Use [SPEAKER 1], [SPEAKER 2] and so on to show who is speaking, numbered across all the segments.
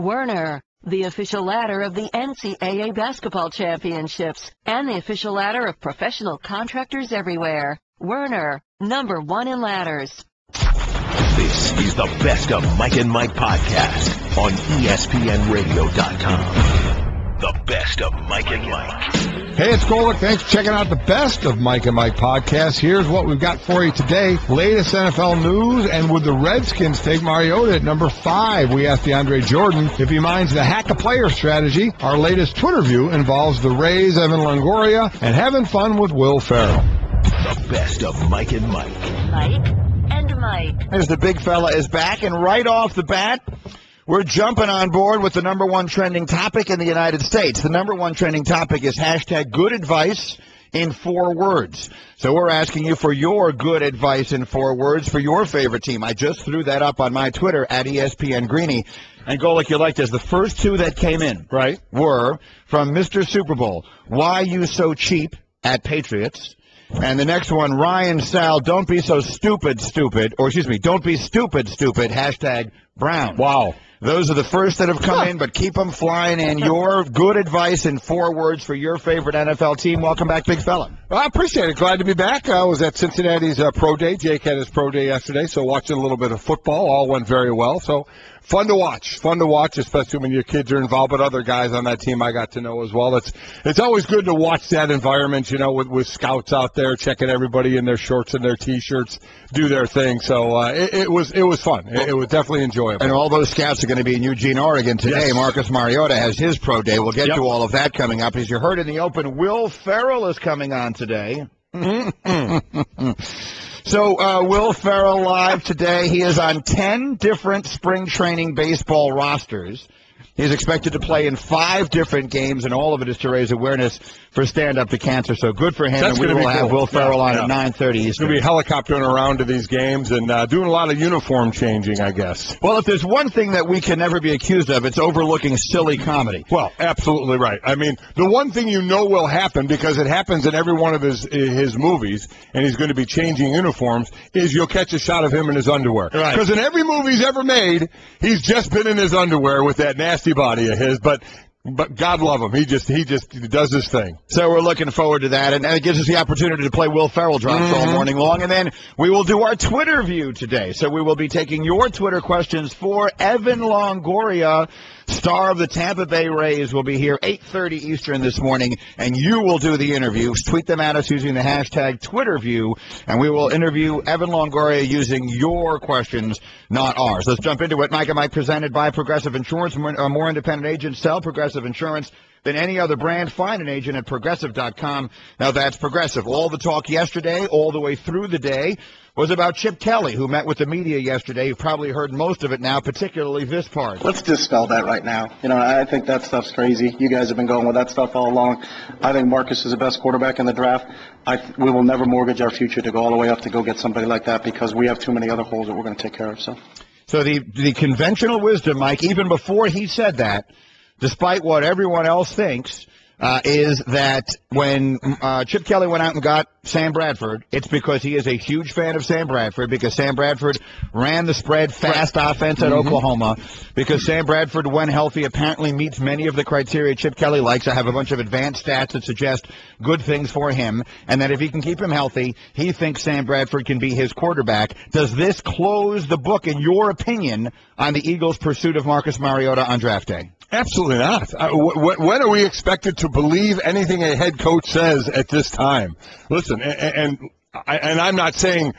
[SPEAKER 1] Werner, the official ladder of the NCAA basketball championships and the official ladder of professional contractors everywhere. Werner, #1 in ladders.
[SPEAKER 2] This is the Best of Mike and Mike podcast on ESPNRadio.com. The Best of Mike and Mike.
[SPEAKER 3] Hey, it's Golick. Thanks for checking out the Best of Mike and Mike podcast. Here's what we've got for you today. Latest NFL news, and would the Redskins take Mariota at number 5? We asked DeAndre Jordan if he minds the hack-a-player strategy. Our latest Twitter view involves the Rays, Evan Longoria, and having fun with Will Ferrell.
[SPEAKER 2] The Best of Mike and Mike.
[SPEAKER 1] Mike and Mike.
[SPEAKER 4] As the big fella is back, and right off the bat, we're jumping on board with the #1 trending topic in the United States. The #1 trending topic is hashtag good advice in 4 words. So we're asking you for your good advice in 4 words for your favorite team. I just threw that up on my Twitter at ESPN Greeny. And Golick, you like this. The first 2 that came in were from Mr. Super Bowl, why you so cheap at Patriots. And the next one, Ryan Sal, don't be so stupid, don't be stupid, hashtag Brown.
[SPEAKER 3] Wow.
[SPEAKER 4] Those are the first that have come in, but keep them flying. And your good advice in 4 words for your favorite NFL team. Welcome back, big fella.
[SPEAKER 3] Well, I appreciate it. Glad to be back. I was at Cincinnati's pro day. Jake had his pro day yesterday, so watching a little bit of football. All went very well. So fun to watch, especially when your kids are involved, but other guys on that team I got to know as well. It's always good to watch that environment, with scouts out there checking everybody in their shorts and their T-shirts do their thing. So it was fun. It was definitely enjoyable.
[SPEAKER 4] And all those scouts are going to be in Eugene, Oregon today. Yes. Marcus Mariota has his pro day. We'll get to all of that coming up. As you heard in the open, Will Ferrell is coming on today. So Will Ferrell live today. He is on 10 different spring training baseball rosters. He's expected to play in 5 different games, and all of it is to raise awareness for Stand Up to Cancer. So good for him.
[SPEAKER 3] That's
[SPEAKER 4] and we will have Will Ferrell on at 9:30 Eastern.
[SPEAKER 3] He's going to be helicoptering around to these games and doing a lot of uniform changing, I guess.
[SPEAKER 4] Well, if there's one thing that we can never be accused of, it's overlooking silly comedy.
[SPEAKER 3] Well, absolutely right. I mean, the one thing will happen, because it happens in every one of his movies, and he's going to be changing uniforms, is you'll catch a shot of him in his underwear.
[SPEAKER 4] Right.
[SPEAKER 3] Because in every movie he's ever made, he's just been in his underwear with that nasty body of his, but God love him. He just does his thing.
[SPEAKER 4] So we're looking forward to that, and it gives us the opportunity to play Will Ferrell drops all morning long, and then we will do our Twitter view today. So we will be taking your Twitter questions for Evan Longoria, star of the Tampa Bay Rays, will be here 8:30 Eastern this morning, and you will do the interviews. Tweet them at us using the hashtag TwitterView, and we will interview Evan Longoria using your questions, not ours. Let's jump into it. Mike and Mike presented by Progressive Insurance. More independent agents sell Progressive Insurance than any other brand. Find an agent at Progressive.com. Now that's Progressive. All the talk yesterday, all the way through the day, was about Chip Kelly, who met with the media yesterday. You've probably heard most of it now, particularly this part.
[SPEAKER 5] Let's dispel that right now. I think that stuff's crazy. You guys have been going with that stuff all along. I think Marcus is the best quarterback in the draft. We will never mortgage our future to go all the way up to go get somebody like that, because we have too many other holes that we're going to take care of. So
[SPEAKER 4] the conventional wisdom, Mike, even before he said that, despite what everyone else thinks, is that when Chip Kelly went out and got Sam Bradford, it's because he is a huge fan of Sam Bradford, because Sam Bradford ran the spread fast offense at Oklahoma, because Sam Bradford, when healthy, apparently meets many of the criteria Chip Kelly likes. I have a bunch of advanced stats that suggest good things for him, and that if he can keep him healthy, he thinks Sam Bradford can be his quarterback. Does this close the book, in your opinion, on the Eagles' pursuit of Marcus Mariota on draft day?
[SPEAKER 3] Absolutely not. When are we expected to believe anything a head coach says at this time? Listen, and I'm not saying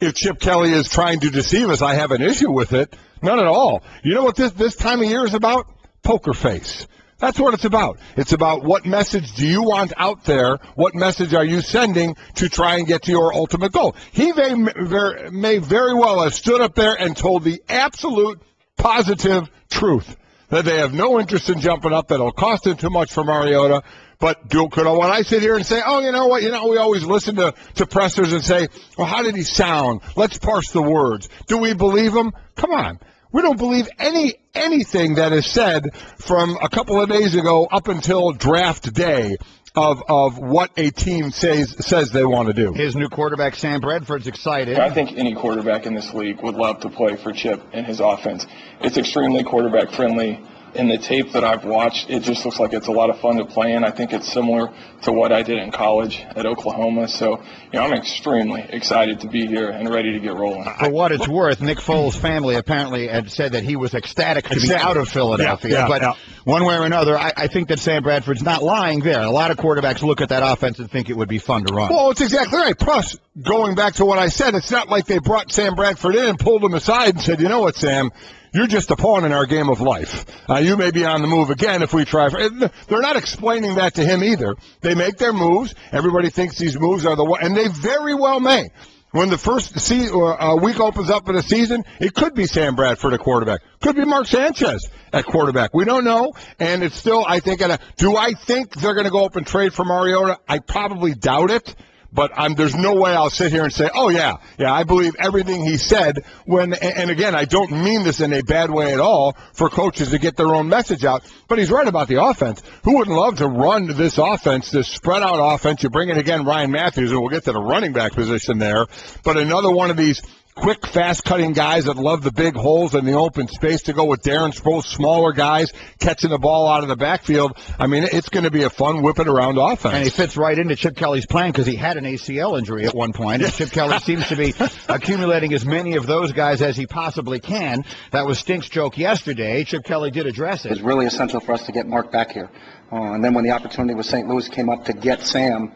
[SPEAKER 3] if Chip Kelly is trying to deceive us, I have an issue with it. None at all. You know what this time of year is about? Poker face. That's what it's about. It's about what message do you want out there? What message are you sending to try and get to your ultimate goal? He may very well have stood up there and told the absolute positive truth, that they have no interest in jumping up, that it'll cost them too much for Mariota. But when I sit here and say, oh, you know what, we always listen to pressers and say, well, how did he sound? Let's parse the words. Do we believe him? Come on. We don't believe anything that is said from a couple of days ago up until draft day of what a team says they want to do.
[SPEAKER 4] His new quarterback, Sam Bradford's excited.
[SPEAKER 6] I think any quarterback in this league would love to play for Chip and his offense. It's extremely quarterback friendly. in the tape that I've watched, it just looks like it's a lot of fun to play in. I think it's similar to what I did in college at Oklahoma. So, I'm extremely excited to be here and ready to get rolling.
[SPEAKER 4] For what it's worth, Nick Foles' family apparently had said that he was ecstatic to be out of Philadelphia. But one way or another, I think that Sam Bradford's not lying there. A lot of quarterbacks look at that offense and think it would be fun to run.
[SPEAKER 3] Well, it's exactly right. Plus, going back to what I said, it's not like they brought Sam Bradford in and pulled him aside and said, you know what, Sam, you're just a pawn in our game of life. You may be on the move again if we try. They're not explaining that to him either. They make their moves. Everybody thinks these moves are the one, and they very well may. When the first week opens up in the season, it could be Sam Bradford at quarterback. Could be Mark Sanchez at quarterback. We don't know, and it's still, I think, do I think they're going to go up and trade for Mariota? I probably doubt it. But there's no way I'll sit here and say, oh, yeah, I believe everything he said. And again, I don't mean this in a bad way at all for coaches to get their own message out. But he's right about the offense. Who wouldn't love to run this offense, this spread-out offense? You bring in, again, Ryan Matthews, and we'll get to the running back position there. But another one of these quick, fast-cutting guys that love the big holes in the open space to go with Darren Sproles, smaller guys catching the ball out of the backfield. I mean, it's going to be a fun whip-it-around offense.
[SPEAKER 4] And he fits right into Chip Kelly's plan because he had an ACL injury at one point. And Chip Kelly seems to be accumulating as many of those guys as he possibly can. That was Stink's joke yesterday. Chip Kelly did address it.
[SPEAKER 5] It's really essential for us to get Mark back here. And then when the opportunity with St. Louis came up to get Sam,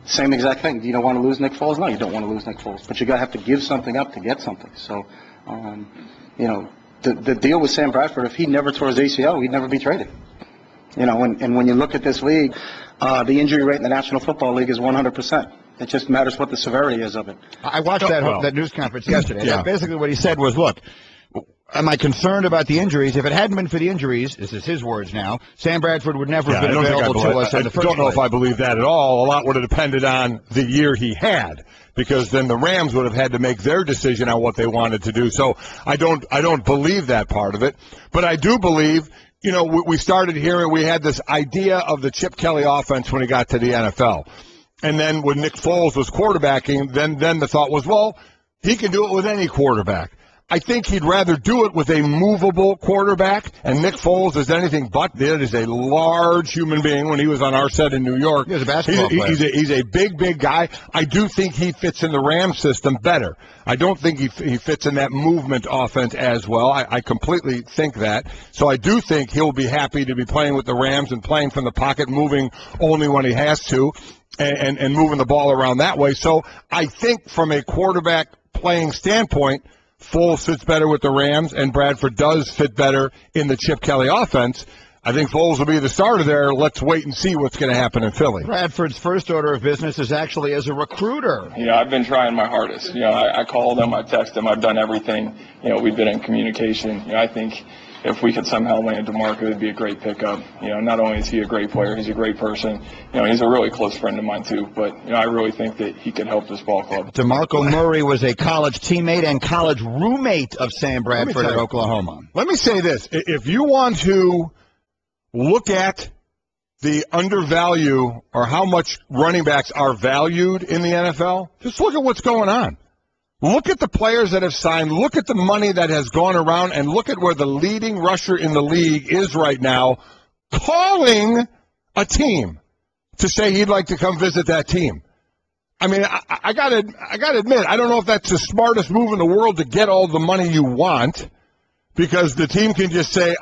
[SPEAKER 5] same exact thing. Do you don't want to lose Nick Foles? No, you don't want to lose Nick Foles. But you got to have to give something up to get something. So, the deal with Sam Bradford, if he never tore his ACL, he'd never be traded. And when you look at this league, the injury rate in the National Football League is 100%. It just matters what the severity is of it.
[SPEAKER 4] I watched that news conference yesterday.
[SPEAKER 3] Yeah.
[SPEAKER 4] Basically what he said was, look, am I concerned about the injuries? If it hadn't been for the injuries, this is his words now, Sam Bradford would never have been available to us in the first place.
[SPEAKER 3] I don't know if I believe that at all. A lot would have depended on the year he had, because then the Rams would have had to make their decision on what they wanted to do. So I don't believe that part of it. But I do believe, we started hearing, we had this idea of the Chip Kelly offense when he got to the NFL. And then when Nick Foles was quarterbacking, then the thought was, well, he can do it with any quarterback. I think he'd rather do it with a movable quarterback, and Nick Foles is anything but. That is a large human being. When he was on our set in New York,
[SPEAKER 4] he was a basketball player.
[SPEAKER 3] He's a big guy. I do think he fits in the Rams system better. I don't think he fits in that movement offense as well. I completely think that. So I do think he'll be happy to be playing with the Rams and playing from the pocket, moving only when he has to, and moving the ball around that way. So I think from a quarterback playing standpoint, Foles fits better with the Rams, and Bradford does fit better in the Chip Kelly offense. I think Foles will be the starter there. Let's wait and see what's going to happen in Philly.
[SPEAKER 4] Bradford's first order of business is actually as a recruiter.
[SPEAKER 6] I've been trying my hardest. I called him, I texted him, I've done everything. We've been in communication. I think if we could somehow land DeMarco, it would be a great pickup. Not only is he a great player, he's a great person. He's a really close friend of mine too. But I really think that he can help this ball club.
[SPEAKER 4] DeMarco Murray was a college teammate and college roommate of Sam Bradford at Oklahoma.
[SPEAKER 3] Let me say this: if you want to look at the undervalue or how much running backs are valued in the NFL, just look at what's going on. Look at the players that have signed. Look at the money that has gone around, and look at where the leading rusher in the league is right now, calling a team to say he'd like to come visit that team. I mean, I gotta admit, I don't know if that's the smartest move in the world to get all the money you want, because the team can just say,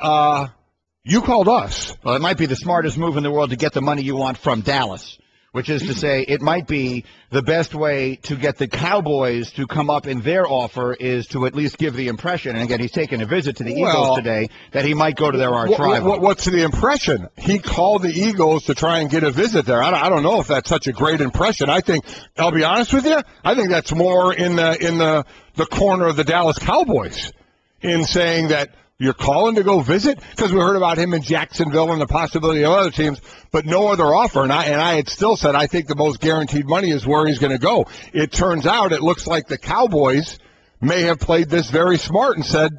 [SPEAKER 3] you called us.
[SPEAKER 4] Well, it might be the smartest move in the world to get the money you want from Dallas, which is to say it might be the best way to get the Cowboys to come up in their offer is to at least give the impression, and again, he's taking a visit to the Eagles today, that he might go to their arch rival.
[SPEAKER 3] What's the impression? He called the Eagles to try and get a visit there. I don't know if that's such a great impression. I'll be honest with you, I think that's more in the corner of the Dallas Cowboys in saying that you're calling to go visit, because we heard about him in Jacksonville and the possibility of other teams, but no other offer. And I had still said I think the most guaranteed money is where he's going to go. It turns out it looks like the Cowboys may have played this very smart and said,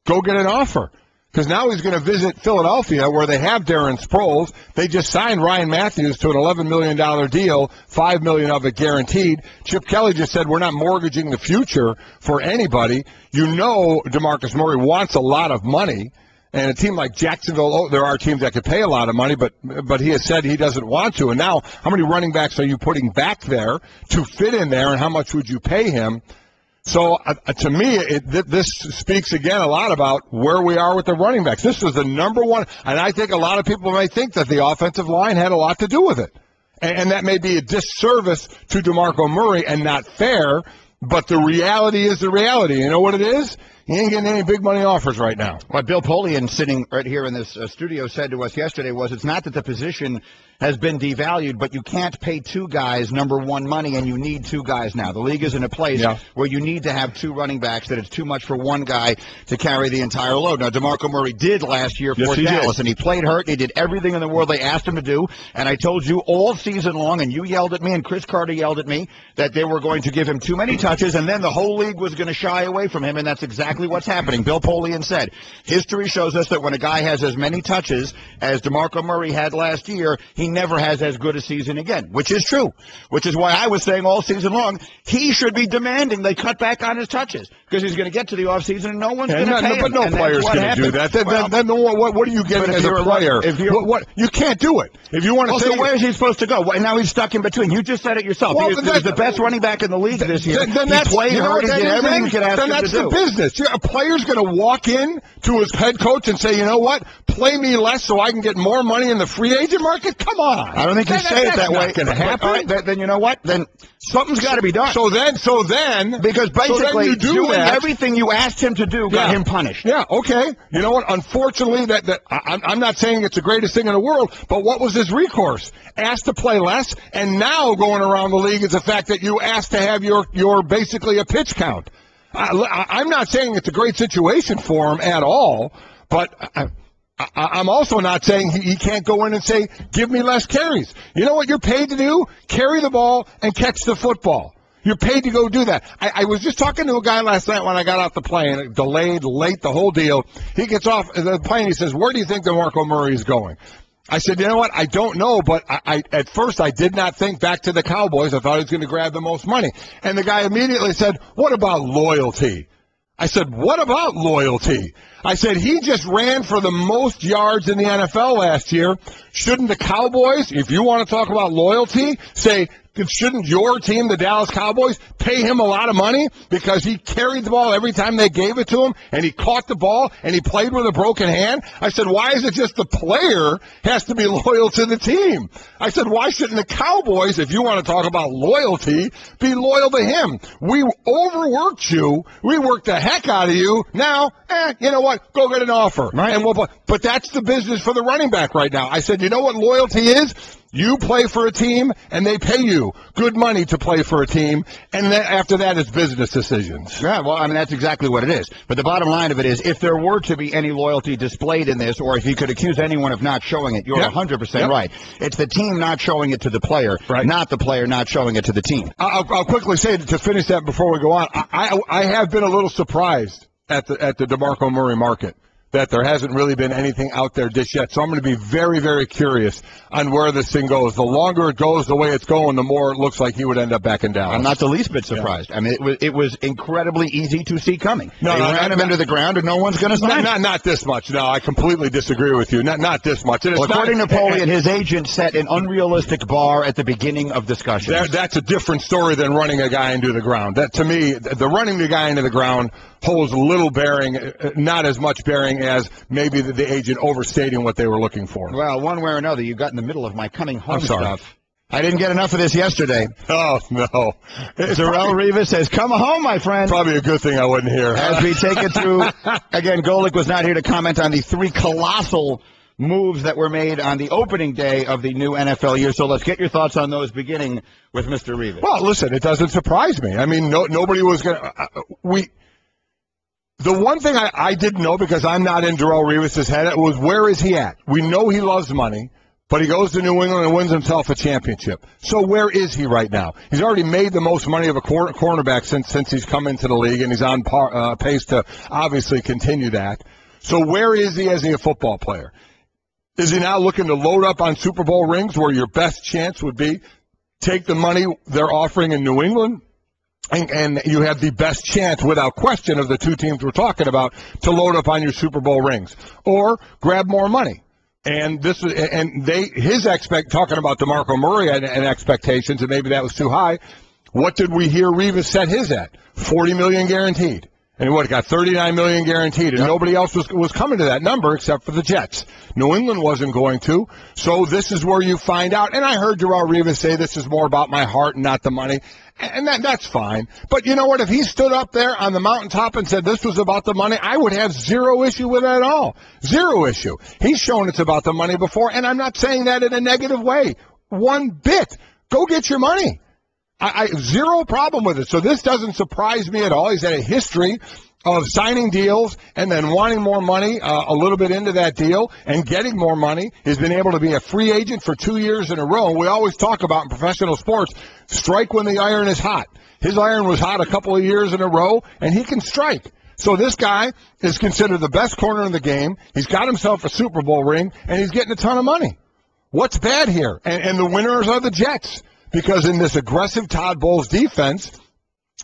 [SPEAKER 3] go get an offer. Because now he's going to visit Philadelphia, where they have Darren Sproles. They just signed Ryan Matthews to an $11 million deal, $5 million of it guaranteed. Chip Kelly just said, we're not mortgaging the future for anybody. DeMarcus Murray wants a lot of money, And a team like Jacksonville, there are teams that could pay a lot of money, but he has said he doesn't want to. And now, how many running backs are you putting back there to fit in there, and how much would you pay him? So, to me, this speaks again a lot about where we are with the running backs. This was the number one, and I think a lot of people may think that the offensive line had a lot to do with it. And that may be a disservice to DeMarco Murray and not fair, but the reality is the reality. You know what it is? He ain't getting any big money offers right now.
[SPEAKER 4] What Bill Polian, sitting right here in this studio, said to us yesterday was it's not that the position has been devalued, but you can't pay two guys number one money, and you need two guys now. The league is in a place where you need to have two running backs, that it's too much for one guy to carry the entire load. Now, DeMarco Murray did last year for Dallas, and he played hurt. He did everything in the world they asked him to do, and I told you all season long, and you yelled at me, and Chris Carter yelled at me, that they were going to give him too many touches, and then the whole league was going to shy away from him, and that's exactly what's happening. Bill Polian said, history shows us that when a guy has as many touches as DeMarco Murray had last year, he never has as good a season again, which is true, which is why I was saying all season long, he should be demanding they cut back on his touches, because he's going to get to the offseason and no one's going to pay him.
[SPEAKER 3] But no player's going to do that. Then what are you getting as a player? You can't do it. If you want to say,
[SPEAKER 4] where is he supposed to go? Now he's stuck in between. You just said it yourself. He was the best running back in the league this year. He played hard and did everything you could ask him to do.
[SPEAKER 3] Then that's the business. A player's going to walk in to his head coach and say, you know what, play me less so I can get more money in the free agent market? Come on.
[SPEAKER 4] I don't think you say it that way.
[SPEAKER 3] Not going to happen.
[SPEAKER 4] All right, then you know what? Then something's got to be done.
[SPEAKER 3] So then,
[SPEAKER 4] because basically doing everything you asked him to do got him punished.
[SPEAKER 3] Yeah, okay. You know what? Unfortunately, I'm not saying it's the greatest thing in the world, but what was his recourse? Asked to play less, and now going around the league is the fact that you asked to have your basically a pitch count. I'm not saying it's a great situation for him at all, but I'm also not saying he can't go in and say, give me less carries. You know what you're paid to do? Carry the ball and catch the football. You're paid to go do that. I was just talking to a guy last night when I got off the plane, delayed, late, the whole deal. He gets off the plane, he says, where do you think DeMarco Murray is going? I said, you know what, I don't know, but I at first I did not think back to the Cowboys. I thought he was going to grab the most money. And the guy immediately said, what about loyalty? I said, what about loyalty? I said, he just ran for the most yards in the NFL last year. Shouldn't the Cowboys, if you want to talk about loyalty, say, shouldn't your team, the Dallas Cowboys, pay him a lot of money because he carried the ball every time they gave it to him, and he caught the ball, and he played with a broken hand? I said, why is it just the player has to be loyal to the team? I said, why shouldn't the Cowboys, if you want to talk about loyalty, be loyal to him? We overworked you. We worked the heck out of you. Now, you know what? Go get an offer.
[SPEAKER 4] Right.
[SPEAKER 3] And but that's the business for the running back right now. I said, you know what loyalty is? You play for a team, and they pay you good money to play for a team, and then after that, it's business decisions.
[SPEAKER 4] Yeah, well, I mean, that's exactly what it is. But the bottom line of it is, if there were to be any loyalty displayed in this, or if you could accuse anyone of not showing it, you're 100% right. It's the team not showing it to the player, not the player not showing it to the team.
[SPEAKER 3] I'll quickly say, to finish that before we go on, I have been a little surprised at the DeMarco Murray market, that there hasn't really been anything out there just yet. So I'm going to be very, very curious on where this thing goes. The longer it goes the way it's going, the more it looks like he would end up back in Dallas.
[SPEAKER 4] I'm not the least bit surprised. Yeah. I mean, it was incredibly easy to see coming. They ran him into the ground, and no one's going to sign him.
[SPEAKER 3] Not this much. No, I completely disagree with you. Not this much.
[SPEAKER 4] Well, according to Polian, his agent set an unrealistic bar at the beginning of discussions.
[SPEAKER 3] That's a different story than running a guy into the ground. That, to me, the running the guy into the ground holds little bearing, not as much bearing as maybe the agent overstating what they were looking for.
[SPEAKER 4] Well, one way or another, you got in the middle of my coming home stuff. I didn't get enough of this yesterday.
[SPEAKER 3] Oh, no.
[SPEAKER 4] Ferrell Rivas says, come home, my friend.
[SPEAKER 3] Probably a good thing I wasn't here.
[SPEAKER 4] As we take it through, again, Golick was not here to comment on the three colossal moves that were made on the opening day of the new NFL year. So let's get your thoughts on those, beginning with Mr. Rivas.
[SPEAKER 3] Well, listen, it doesn't surprise me. I mean, nobody was going to The one thing I didn't know, because I'm not in Darrelle Revis' head, was where is he at? We know he loves money, but he goes to New England and wins himself a championship. So where is he right now? He's already made the most money of a cornerback since he's come into the league, and he's on pace to obviously continue that. So where is he as a football player? Is he now looking to load up on Super Bowl rings, where your best chance would be take the money they're offering in New England and you have the best chance, without question, of the two teams we're talking about to load up on your Super Bowl rings or grab more money. And this is, and his talking about DeMarco Murray and expectations, and maybe that was too high. What did we hear Revis set his at? $40 million guaranteed. And what, got $39 million guaranteed, and nobody else was coming to that number except for the Jets. New England wasn't going to, so this is where you find out. And I heard Darrelle Revis say this is more about my heart and not the money, and that's fine. But you know what? If he stood up there on the mountaintop and said this was about the money, I would have zero issue with that at all. Zero issue. He's shown it's about the money before, and I'm not saying that in a negative way. One bit. Go get your money. I zero problem with it. So this doesn't surprise me at all. He's had a history of signing deals and then wanting more money a little bit into that deal and getting more money. He's been able to be a free agent for 2 years in a row. We always talk about in professional sports, strike when the iron is hot. His iron was hot a couple of years in a row, and he can strike. So this guy is considered the best corner in the game. He's got himself a Super Bowl ring, and he's getting a ton of money. What's bad here? And the winners are the Jets. Because in this aggressive Todd Bowles defense,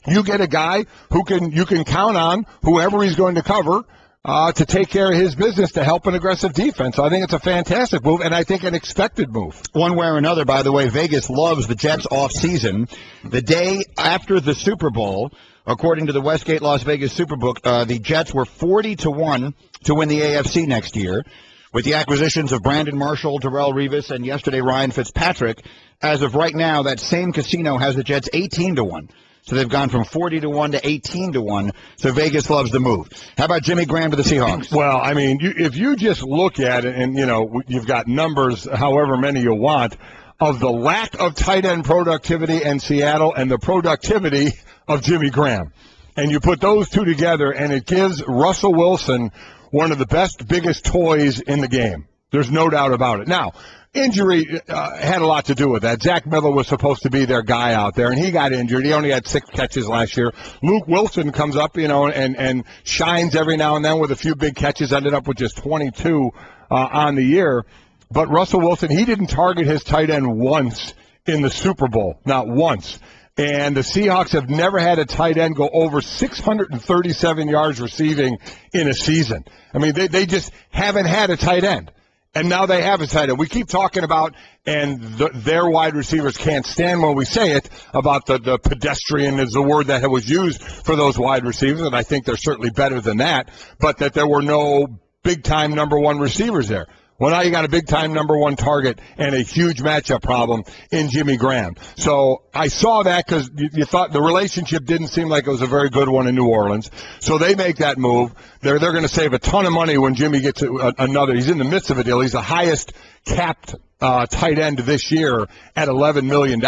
[SPEAKER 3] you get a guy who you can count on, whoever he's going to cover, to take care of his business to help an aggressive defense. So I think it's a fantastic move, and I think an expected move.
[SPEAKER 4] One way or another, by the way, Vegas loves the Jets off-season. The day after the Super Bowl, according to the Westgate Las Vegas Superbook, the Jets were 40-1 to win the AFC next year. With the acquisitions of Brandon Marshall, Darrelle Revis, and yesterday Ryan Fitzpatrick, as of right now, that same casino has the Jets 18-1. So they've gone from 40-1 to 18-1. So Vegas loves the move. How about Jimmy Graham to the Seahawks?
[SPEAKER 3] Well, I mean, if you just look at it, and, you know, you've got numbers, however many you want, of the lack of tight end productivity in Seattle and the productivity of Jimmy Graham. And you put those two together, and it gives Russell Wilson one of the best, biggest toys in the game. There's no doubt about it. Now, injury had a lot to do with that. Zach Miller was supposed to be their guy out there, and he got injured. He only had 6 catches last year. Luke Wilson comes up, you know, and shines every now and then with a few big catches, ended up with just 22 on the year. But Russell Wilson, he didn't target his tight end once in the Super Bowl, not once. And the Seahawks have never had a tight end go over 637 yards receiving in a season. I mean, they just haven't had a tight end. And now they have a tight end. We keep talking about, and their wide receivers can't stand when we say it, about the pedestrian is the word that was used for those wide receivers, and I think they're certainly better than that, but that there were no big-time number one receivers there. Well, now you got a big-time number one target and a huge matchup problem in Jimmy Graham. So I saw that because you thought the relationship didn't seem like it was a very good one in New Orleans. So they make that move. They're going to save a ton of money when Jimmy gets another. He's in the midst of a deal. He's the highest capped tight end this year at $11 million.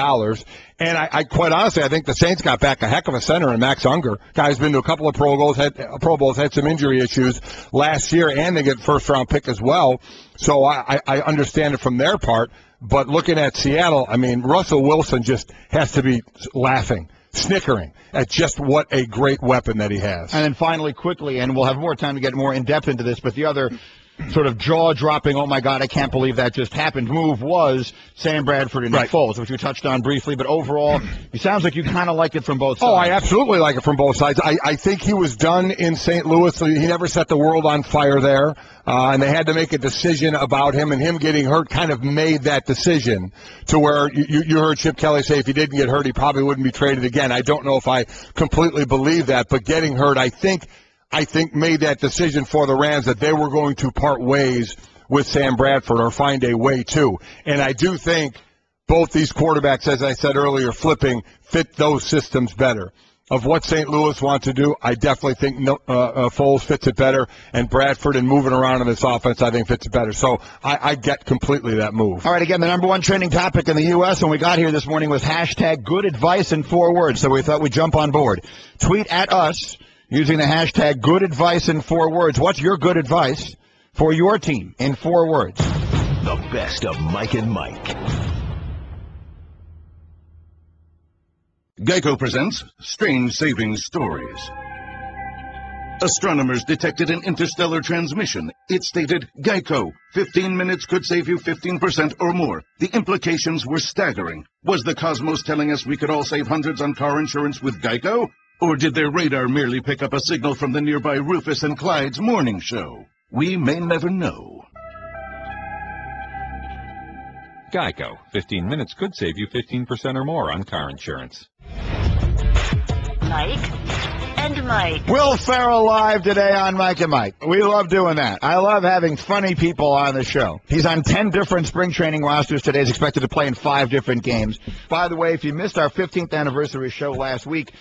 [SPEAKER 3] And I quite honestly, I think the Saints got back a heck of a center in Max Unger. Guy's been to a couple of Pro Bowls, had some injury issues last year, and they get first-round pick as well. So I understand it from their part. But looking at Seattle, I mean, Russell Wilson just has to be laughing, snickering at just what a great weapon that he has.
[SPEAKER 4] And then finally, quickly, and we'll have more time to get more in-depth into this, but the other sort of jaw-dropping, oh, my God, I can't believe that just happened move was Sam Bradford and Nick Foles, which we touched on briefly. But overall, it sounds like you kind of like it from both sides.
[SPEAKER 3] Oh, I absolutely like it from both sides. I think he was done in St. Louis. He never set the world on fire there, and they had to make a decision about him, and him getting hurt kind of made that decision to where you heard Chip Kelly say if he didn't get hurt, he probably wouldn't be traded again. I don't know if I completely believe that, but getting hurt, I think made that decision for the Rams that they were going to part ways with Sam Bradford or find a way to. And I do think both these quarterbacks, as I said earlier, flipping, fit those systems better. Of what St. Louis wants to do, I definitely think Foles fits it better, and Bradford and moving around in this offense, I think fits it better. So I get completely that move.
[SPEAKER 4] All right, again, the number one trending topic in the U.S. when we got here this morning was hashtag good advice in 4 words, so we thought we'd jump on board. Tweet at us using the hashtag good advice in 4 words. What's your good advice for your team in 4 words?
[SPEAKER 2] The best of Mike and Mike.
[SPEAKER 7] Geico presents Strange Savings Stories. Astronomers detected an interstellar transmission. It stated, Geico, 15 minutes could save you 15% or more. The implications were staggering. Was the cosmos telling us we could all save hundreds on car insurance with Geico? Or did their radar merely pick up a signal from the nearby Rufus and Clyde's morning show? We may never know.
[SPEAKER 8] Geico. 15 minutes could save you 15% or more on car insurance.
[SPEAKER 1] Mike and Mike.
[SPEAKER 4] Will Ferrell live today on Mike and Mike. We love doing that. I love having funny people on the show. He's on 10 different spring training rosters today. He's expected to play in 5 different games. By the way, if you missed our 15th anniversary show last week,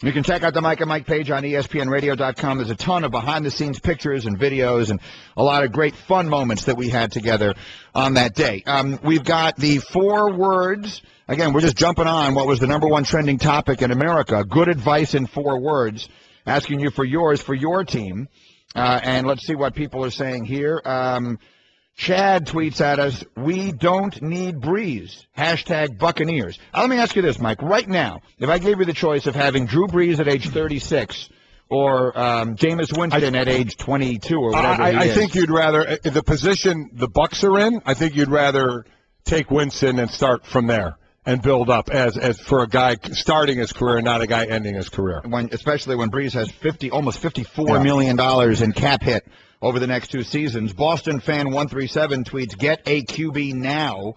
[SPEAKER 4] you can check out the Mike and Mike page on ESPNradio.com. There's a ton of behind-the-scenes pictures and videos and a lot of great fun moments that we had together on that day. We've got the 4 words. Again, we're just jumping on what was the #1 trending topic in America. Good advice in 4 words. Asking you for yours for your team. And let's see what people are saying here. Chad tweets at us, we don't need Breeze. # Buccaneers. Let me ask you this, Mike. Right now, if I gave you the choice of having Drew Brees at age 36 or Jameis Winston at age 22 or whatever
[SPEAKER 3] I think you'd rather, the position the Bucs are in, I think you'd rather take Winston and start from there and build up as for a guy starting his career, not a guy ending his career.
[SPEAKER 4] Especially when Brees has almost $54 million in cap hit over the next 2 seasons. Boston fan 137 tweets, get a QB now.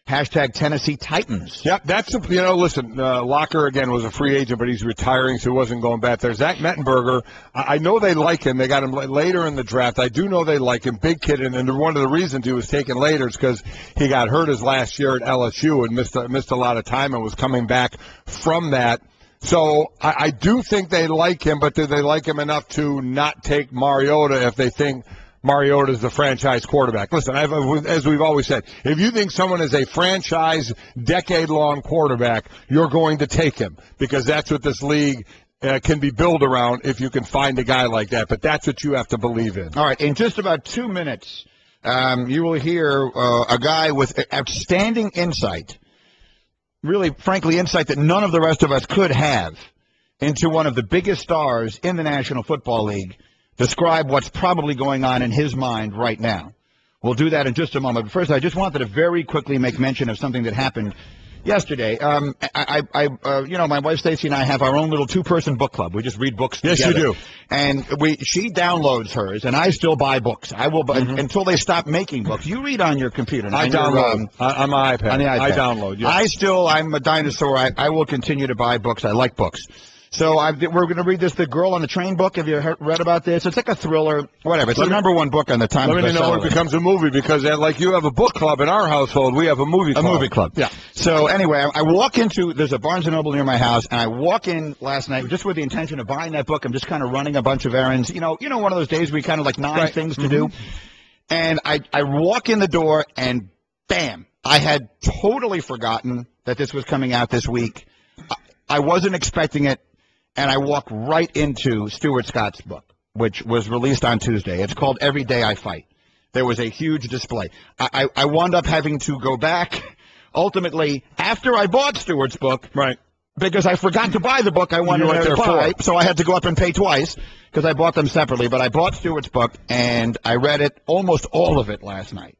[SPEAKER 4] # Tennessee Titans.
[SPEAKER 3] Yep, that's listen, Locker again was a free agent, but he's retiring, so he wasn't going back there. Zach Mettenberger, I know they like him. They got him later in the draft. I do know they like him, big kid, and one of the reasons he was taken later is because he got hurt his last year at LSU and missed a lot of time and was coming back from that. So I do think they like him, but do they like him enough to not take Mariota if they think Mariota is the franchise quarterback? Listen, as we've always said, if you think someone is a franchise, decade-long quarterback, you're going to take him because that's what this league can be built around if you can find a guy like that. But that's what you have to believe in.
[SPEAKER 4] All right, in just about 2 minutes, you will hear a guy with outstanding insight, really, frankly, insight that none of the rest of us could have into one of the biggest stars in the National Football League, describe what's probably going on in his mind right now. We'll do that in just a moment. But first, I just wanted to very quickly make mention of something that happened yesterday. My wife Stacy and I have our own little 2-person book club. We just read books together.
[SPEAKER 3] Yes, you do.
[SPEAKER 4] And she downloads hers, and I still buy books. I will buy until they stop making books. You read on your computer.
[SPEAKER 3] I download on my iPad.
[SPEAKER 4] On the iPad.
[SPEAKER 3] I download. Yes.
[SPEAKER 4] I'm a dinosaur. I will continue to buy books. I like books. So we're going to read this, The Girl on the Train book. Have you read about this? It's like a thriller, whatever. It's the #1 book on the Times bestseller.
[SPEAKER 3] Let me know when it becomes a movie because like you have a book club in our household, we have a movie club.
[SPEAKER 4] A movie club.
[SPEAKER 3] Yeah.
[SPEAKER 4] So anyway, I walk into, there's a Barnes & Noble near my house, and I walk in last night just with the intention of buying that book. I'm just kind of running a bunch of errands. You know, one of those days where you kind of like 9 things to do. And I walk in the door, and bam, I had totally forgotten that this was coming out this week. I wasn't expecting it. And I walk right into Stuart Scott's book, which was released on Tuesday. It's called Every Day I Fight. There was a huge display. I wound up having to go back, ultimately, after I bought Stuart's book,
[SPEAKER 3] right?
[SPEAKER 4] Because I forgot to buy the book I wanted to buy, so I had to go up and pay twice because I bought them separately. But I bought Stuart's book, and I read it, almost all of it, last night.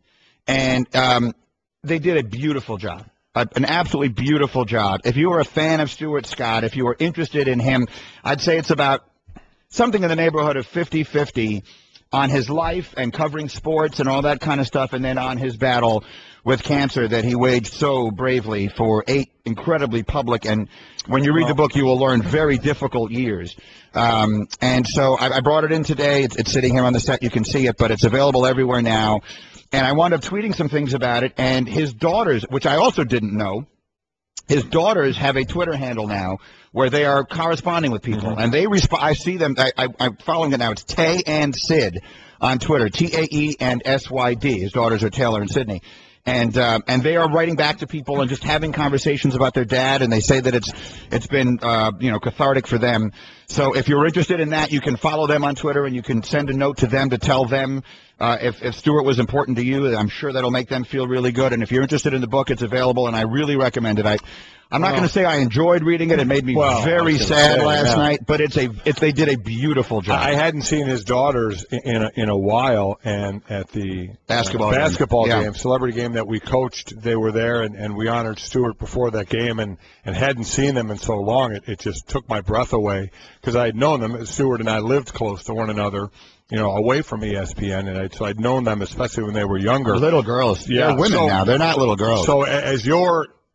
[SPEAKER 4] And they did a beautiful job. An absolutely beautiful job. If you are a fan of Stuart Scott, if you are interested in him, I'd say it's about something in the neighborhood of 50-50 on his life and covering sports and all that kind of stuff, and then on his battle with cancer that he waged so bravely for 8 incredibly public, and when you read the book, you will learn, very difficult years. And so I brought it in today. It's sitting here on the set. You can see it, but it's available everywhere now. And I wound up tweeting some things about it, and his daughters, which I also didn't know, his daughters have a Twitter handle now where they are corresponding with people, and they respond. I see them. I'm following it now. It's Tay and Sid on Twitter, TAE and SYD. His daughters are Taylor and Sydney. And they are writing back to people and just having conversations about their dad, and they say that it's been cathartic for them. So if you're interested in that, you can follow them on Twitter, and you can send a note to them to tell them if Stewart was important to you. I'm sure that'll make them feel really good. And if you're interested in the book, it's available, and I really recommend it. I'm not going to say I enjoyed reading it. It made me very sad last night, but they did a beautiful job.
[SPEAKER 3] I hadn't seen his daughters in a while, and at the basketball game, celebrity game that we coached, they were there, and we honored Stewart before that game, and hadn't seen them in so long. It just took my breath away, because I had known them. Stewart and I lived close to one another, away from ESPN, and so I'd known them, especially when they were younger.
[SPEAKER 4] Little girls. Yeah, they're women now. They're not little girls.
[SPEAKER 3] So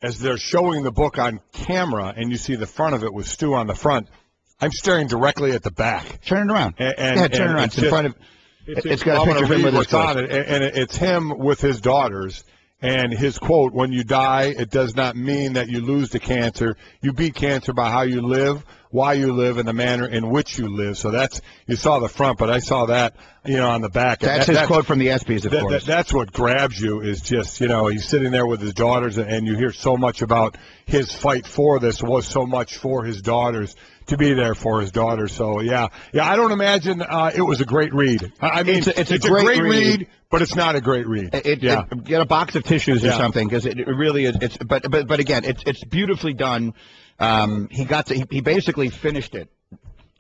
[SPEAKER 3] as they're showing the book on camera, and you see the front of it with Stu on the front, I'm staring directly at the back.
[SPEAKER 4] Turn it around. Turn it around. It's in front of. It's got a picture of him with his
[SPEAKER 3] daughter, and it's him with his daughters. And his quote: "When you die, it does not mean that you lose to cancer. You beat cancer by how you live, why you live, and the manner in which you live." So you saw the front, but I saw that, on the back.
[SPEAKER 4] That's his quote from the ESPYs, of course.
[SPEAKER 3] That's what grabs you, is just, he's sitting there with his daughters, and you hear so much about his fight for this was so much for his daughters, to be there for his daughters. So, I don't imagine it was a great read. I mean, it's a great read, but it's not a great read.
[SPEAKER 4] Get a box of tissues or something, because it really is. But again, it's beautifully done. He basically finished it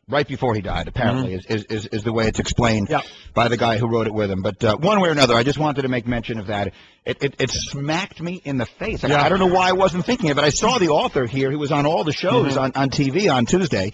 [SPEAKER 4] right before he died, apparently, is the way it's explained by the guy who wrote it with him. But one way or another, I just wanted to make mention of that. It smacked me in the face. I don't know why I wasn't thinking of it. I saw the author here. He was on all the shows on TV on Tuesday.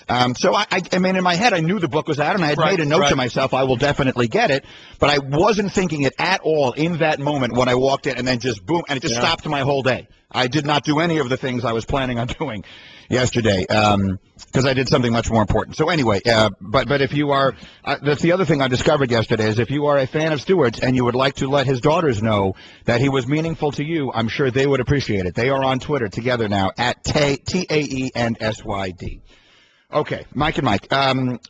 [SPEAKER 4] So, I mean, in my head, I knew the book was out, and I had made a note to myself, I will definitely get it. But I wasn't thinking it at all in that moment when I walked in, and then just boom, and it just stopped my whole day. I did not do any of the things I was planning on doing yesterday, because I did something much more important. So anyway, but if you are, that's the other thing I discovered yesterday, is if you are a fan of Stewart's and you would like to let his daughters know that he was meaningful to you, I'm sure they would appreciate it. They are on Twitter together now at TAE and SYD. Okay, Mike and Mike.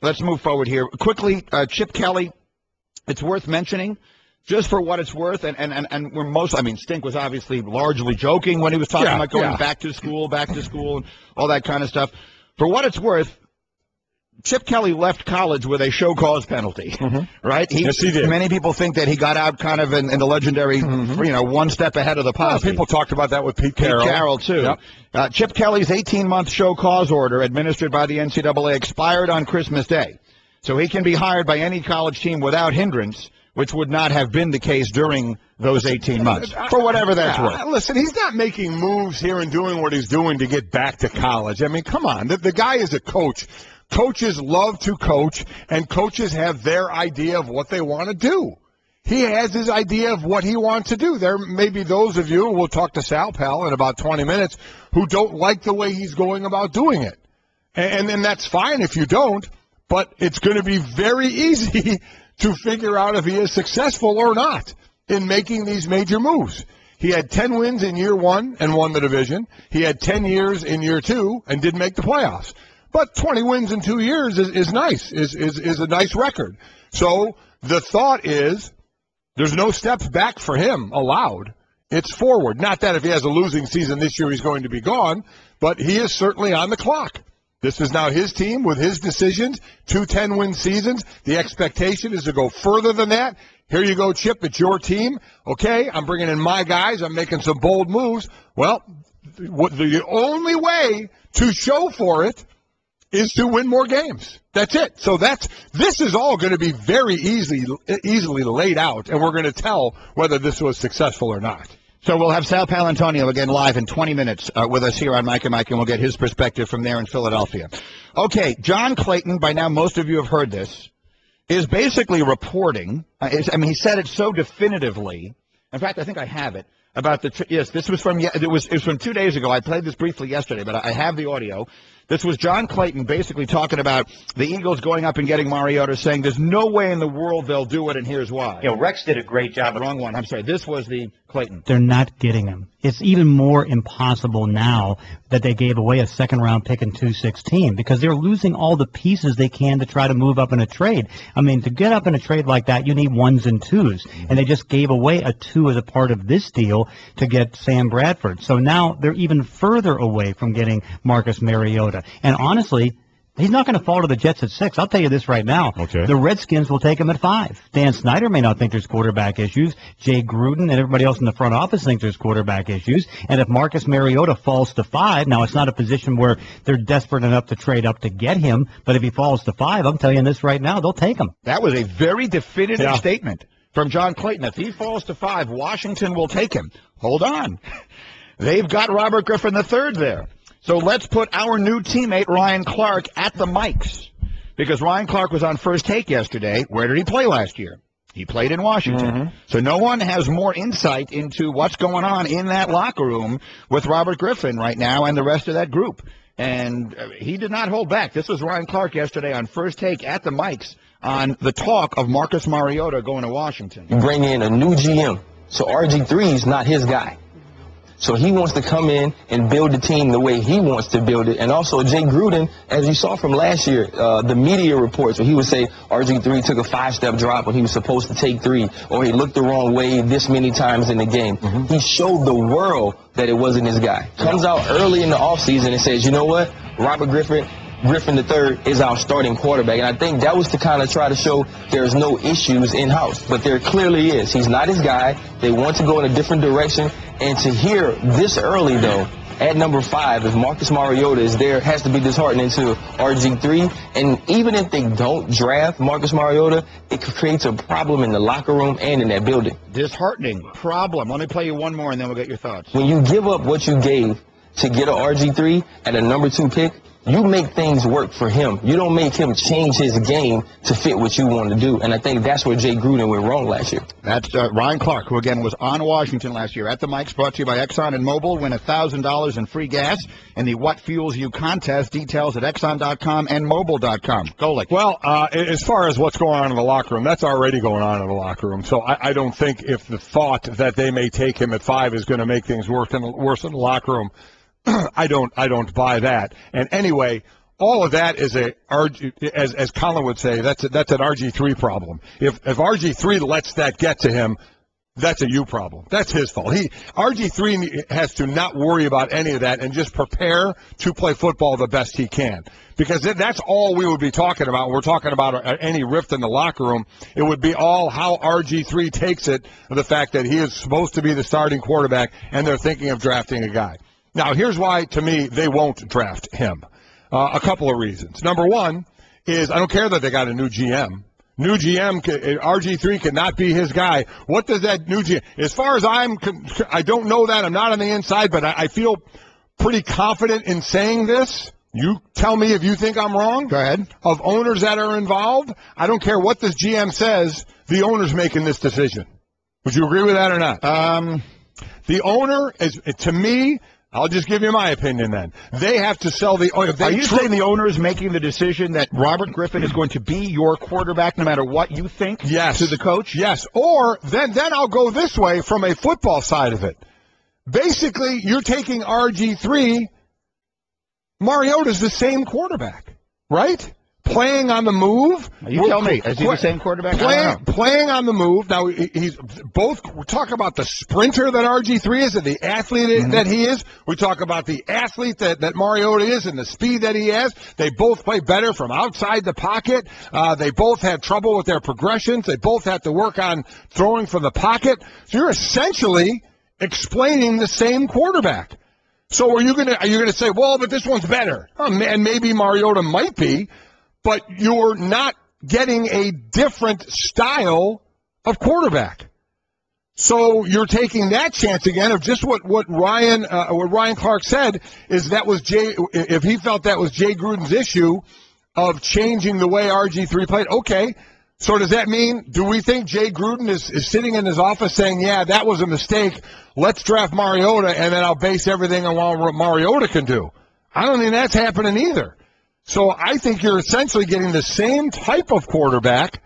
[SPEAKER 4] Let's move forward here quickly. Chip Kelly, it's worth mentioning, just for what it's worth, and we're most. I mean, Stink was obviously largely joking when he was talking about going back to school, and all that kind of stuff. For what it's worth, Chip Kelly left college with a show cause penalty, right?
[SPEAKER 3] Yes, he did.
[SPEAKER 4] Many people think that he got out kind of in the legendary, one step ahead of the posse.
[SPEAKER 3] Well, people talked about that with Pete Carroll.
[SPEAKER 4] Pete Carroll, too. Yep. Chip Kelly's 18-month show cause order administered by the NCAA expired on Christmas Day. So he can be hired by any college team without hindrance, which would not have been the case during those 18 months, for whatever that's worth.
[SPEAKER 3] Listen, he's not making moves here and doing what he's doing to get back to college. I mean, come on. The guy is a coach. Coaches love to coach, and coaches have their idea of what they want to do. He has his idea of what he wants to do. There may be those of you, we'll talk to Sal Pal in about 20 minutes, who don't like the way he's going about doing it. And that's fine if you don't, but it's going to be very easy to figure out if he is successful or not in making these major moves. He had 10 wins in year one and won the division. He had 10 years in year two and didn't make the playoffs. But 20 wins in 2 years is nice, is a nice record. So the thought is there's no steps back for him allowed. It's forward. Not that if he has a losing season this year he's going to be gone, but he is certainly on the clock. This is now his team with his decisions, 2 10-win seasons. The expectation is to go further than that. Here you go, Chip. It's your team. Okay, I'm bringing in my guys. I'm making some bold moves. Well, the only way to show for it is to win more games. That's it. So this is all going to be very easily laid out, and we're going to tell whether this was successful or not.
[SPEAKER 4] So we'll have Sal Palantonio again live in 20 minutes with us here on Mike and Mike, and we'll get his perspective from there in Philadelphia. Okay, John Clayton, by now most of you have heard this, is basically reporting. He said it so definitively. In fact, I think I have it. About yes, this was from it was from 2 days ago. I played this briefly yesterday, but I have the audio. This was John Clayton basically talking about the Eagles going up and getting Mariota, saying there's no way in the world they'll do it, and here's why.
[SPEAKER 9] Rex did a great job.
[SPEAKER 4] Wrong one. I'm sorry. This was the Clayton.
[SPEAKER 10] They're not getting him. It's even more impossible now that they gave away a second-round pick in 216 because they're losing all the pieces they can to try to move up in a trade. I mean, to get up in a trade like that, you need ones and twos, and they just gave away a 2 as a part of this deal to get Sam Bradford. So now they're even further away from getting Marcus Mariota. And honestly, He's not going to fall to the Jets at 6. I'll tell you this right now.
[SPEAKER 3] Okay.
[SPEAKER 10] The Redskins will take him at 5. Dan Snyder may not think there's quarterback issues. Jay Gruden and everybody else in the front office think there's quarterback issues. And if Marcus Mariota falls to 5, now it's not a position where they're desperate enough to trade up to get him, but if he falls to 5, I'm telling you this right now, they'll take him.
[SPEAKER 4] That was a very definitive statement from John Clayton. If he falls to 5, Washington will take him. Hold on. They've got Robert Griffin III there. So let's put our new teammate, Ryan Clark, at the mics. Because Ryan Clark was on First Take yesterday. Where did he play last year? He played in Washington. So no one has more insight into what's going on in that locker room with Robert Griffin right now and the rest of that group. And he did not hold back. This was Ryan Clark yesterday on First Take at the mics on the talk of Marcus Mariota going to Washington.
[SPEAKER 9] You bring in a new GM. So RG3 is not his guy. So he wants to come in and build the team the way he wants to build it. And also Jay Gruden, as you saw from last year, the media reports where he would say RG3 took a 5-step drop when he was supposed to take 3, or he looked the wrong way this many times in the game. He showed the world that it wasn't his guy. Comes out early in the offseason and says, you know what, Robert Griffin III is our starting quarterback. And I think that was to kind of try to show there's no issues in-house. But there clearly is. He's not his guy. They want to go in a different direction. And to hear this early, though, at number 5, if Marcus Mariota is there, has to be disheartening to RG3. And even if they don't draft Marcus Mariota, it creates a problem in the locker room and in that building.
[SPEAKER 4] Disheartening problem. Let me play you one more, and then we'll get your thoughts.
[SPEAKER 9] When you give up what you gave to get an RG3 at a number 2 pick, you make things work for him. You don't make him change his game to fit what you want to do. And I think that's where Jay Gruden went wrong last year.
[SPEAKER 4] That's Ryan Clark, who, again, was on Washington last year. At the mics, brought to you by Exxon and Mobil. Win $1,000 in free gas in the What Fuels You contest. Details at Exxon.com and Mobil.com. Golick.
[SPEAKER 3] Well, as far as what's going on in the locker room, that's already going on in the locker room. So I don't think if the thought that they may take him at 5 is going to make things worse in the locker room, I don't buy that. And anyway, all of that is as Colin would say, that's an RG3 problem. If RG3 lets that get to him, that's a you problem. That's his fault. RG3 has to not worry about any of that and just prepare to play football the best he can. Because that's all we would be talking about. We're talking about any rift in the locker room. It would be all how RG3 takes it, the fact that he is supposed to be the starting quarterback and they're thinking of drafting a guy. Now, here's why, to me, they won't draft him. A couple of reasons. Number one is I don't care that they got a new GM. New GM, RG3 cannot be his guy. What does that new GM, as far as I don't know that. I'm not on the inside, but I feel pretty confident in saying this. You tell me if you think I'm wrong.
[SPEAKER 4] Go ahead. Of
[SPEAKER 3] owners that are involved, I don't care what this GM says, the owner's making this decision. Would you agree with that or not? The owner is, to me, I'll just give you my opinion then. They have to sell the...
[SPEAKER 4] Are you saying the owner is making the decision that Robert Griffin is going to be your quarterback no matter what you think?
[SPEAKER 3] Yes.
[SPEAKER 4] To the coach?
[SPEAKER 3] Yes. Or then I'll go this way from a football side of it. Basically, you're taking RG3. Mariota's the same quarterback, right? Playing on the move.
[SPEAKER 4] You tell me. Is he the same quarterback?
[SPEAKER 3] Playing on the move. Now, he's both. We talk about the sprinter that RG3 is and the athlete that he is. We talk about the athlete that Mariota is and the speed that he has. They both play better from outside the pocket. They both have trouble with their progressions. They both have to work on throwing from the pocket. So you're essentially explaining the same quarterback. So are you gonna say, well, but this one's better? And maybe Mariota might be. But you're not getting a different style of quarterback. So you're taking that chance again of just what Ryan Clark said is that was if he felt that was Jay Gruden's issue of changing the way RG3 played. Okay, so does that mean, do we think Jay Gruden is sitting in his office saying, yeah, that was a mistake, let's draft Mariota and then I'll base everything on what Mariota can do? I don't think that's happening either. So I think you're essentially getting the same type of quarterback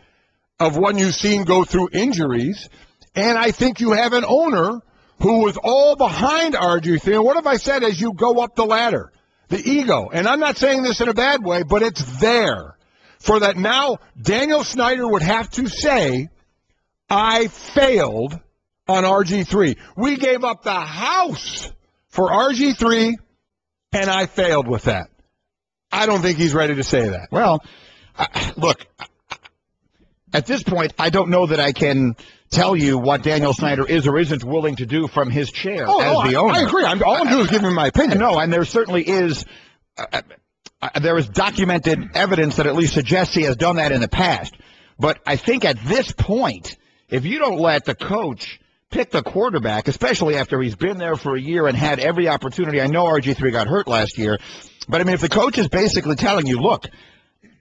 [SPEAKER 3] of one you've seen go through injuries, and I think you have an owner who was all behind RG3. And what have I said as you go up the ladder? The ego. And I'm not saying this in a bad way, but it's there. For that now, Daniel Snyder would have to say, I failed on RG3. We gave up the house for RG3, and I failed with that. I don't think he's ready to say that.
[SPEAKER 4] Well, look, at this point, I don't know that I can tell you what Daniel Snyder is or isn't willing to do from his chair as the owner.
[SPEAKER 3] I agree. All I'm doing is giving my opinion.
[SPEAKER 4] No, and there certainly is there is documented evidence that at least suggests he has done that in the past. But I think at this point, if you don't let the coach pick the quarterback, especially after he's been there for a year and had every opportunity. I know RG3 got hurt last year, but I mean, if the coach is basically telling you, look,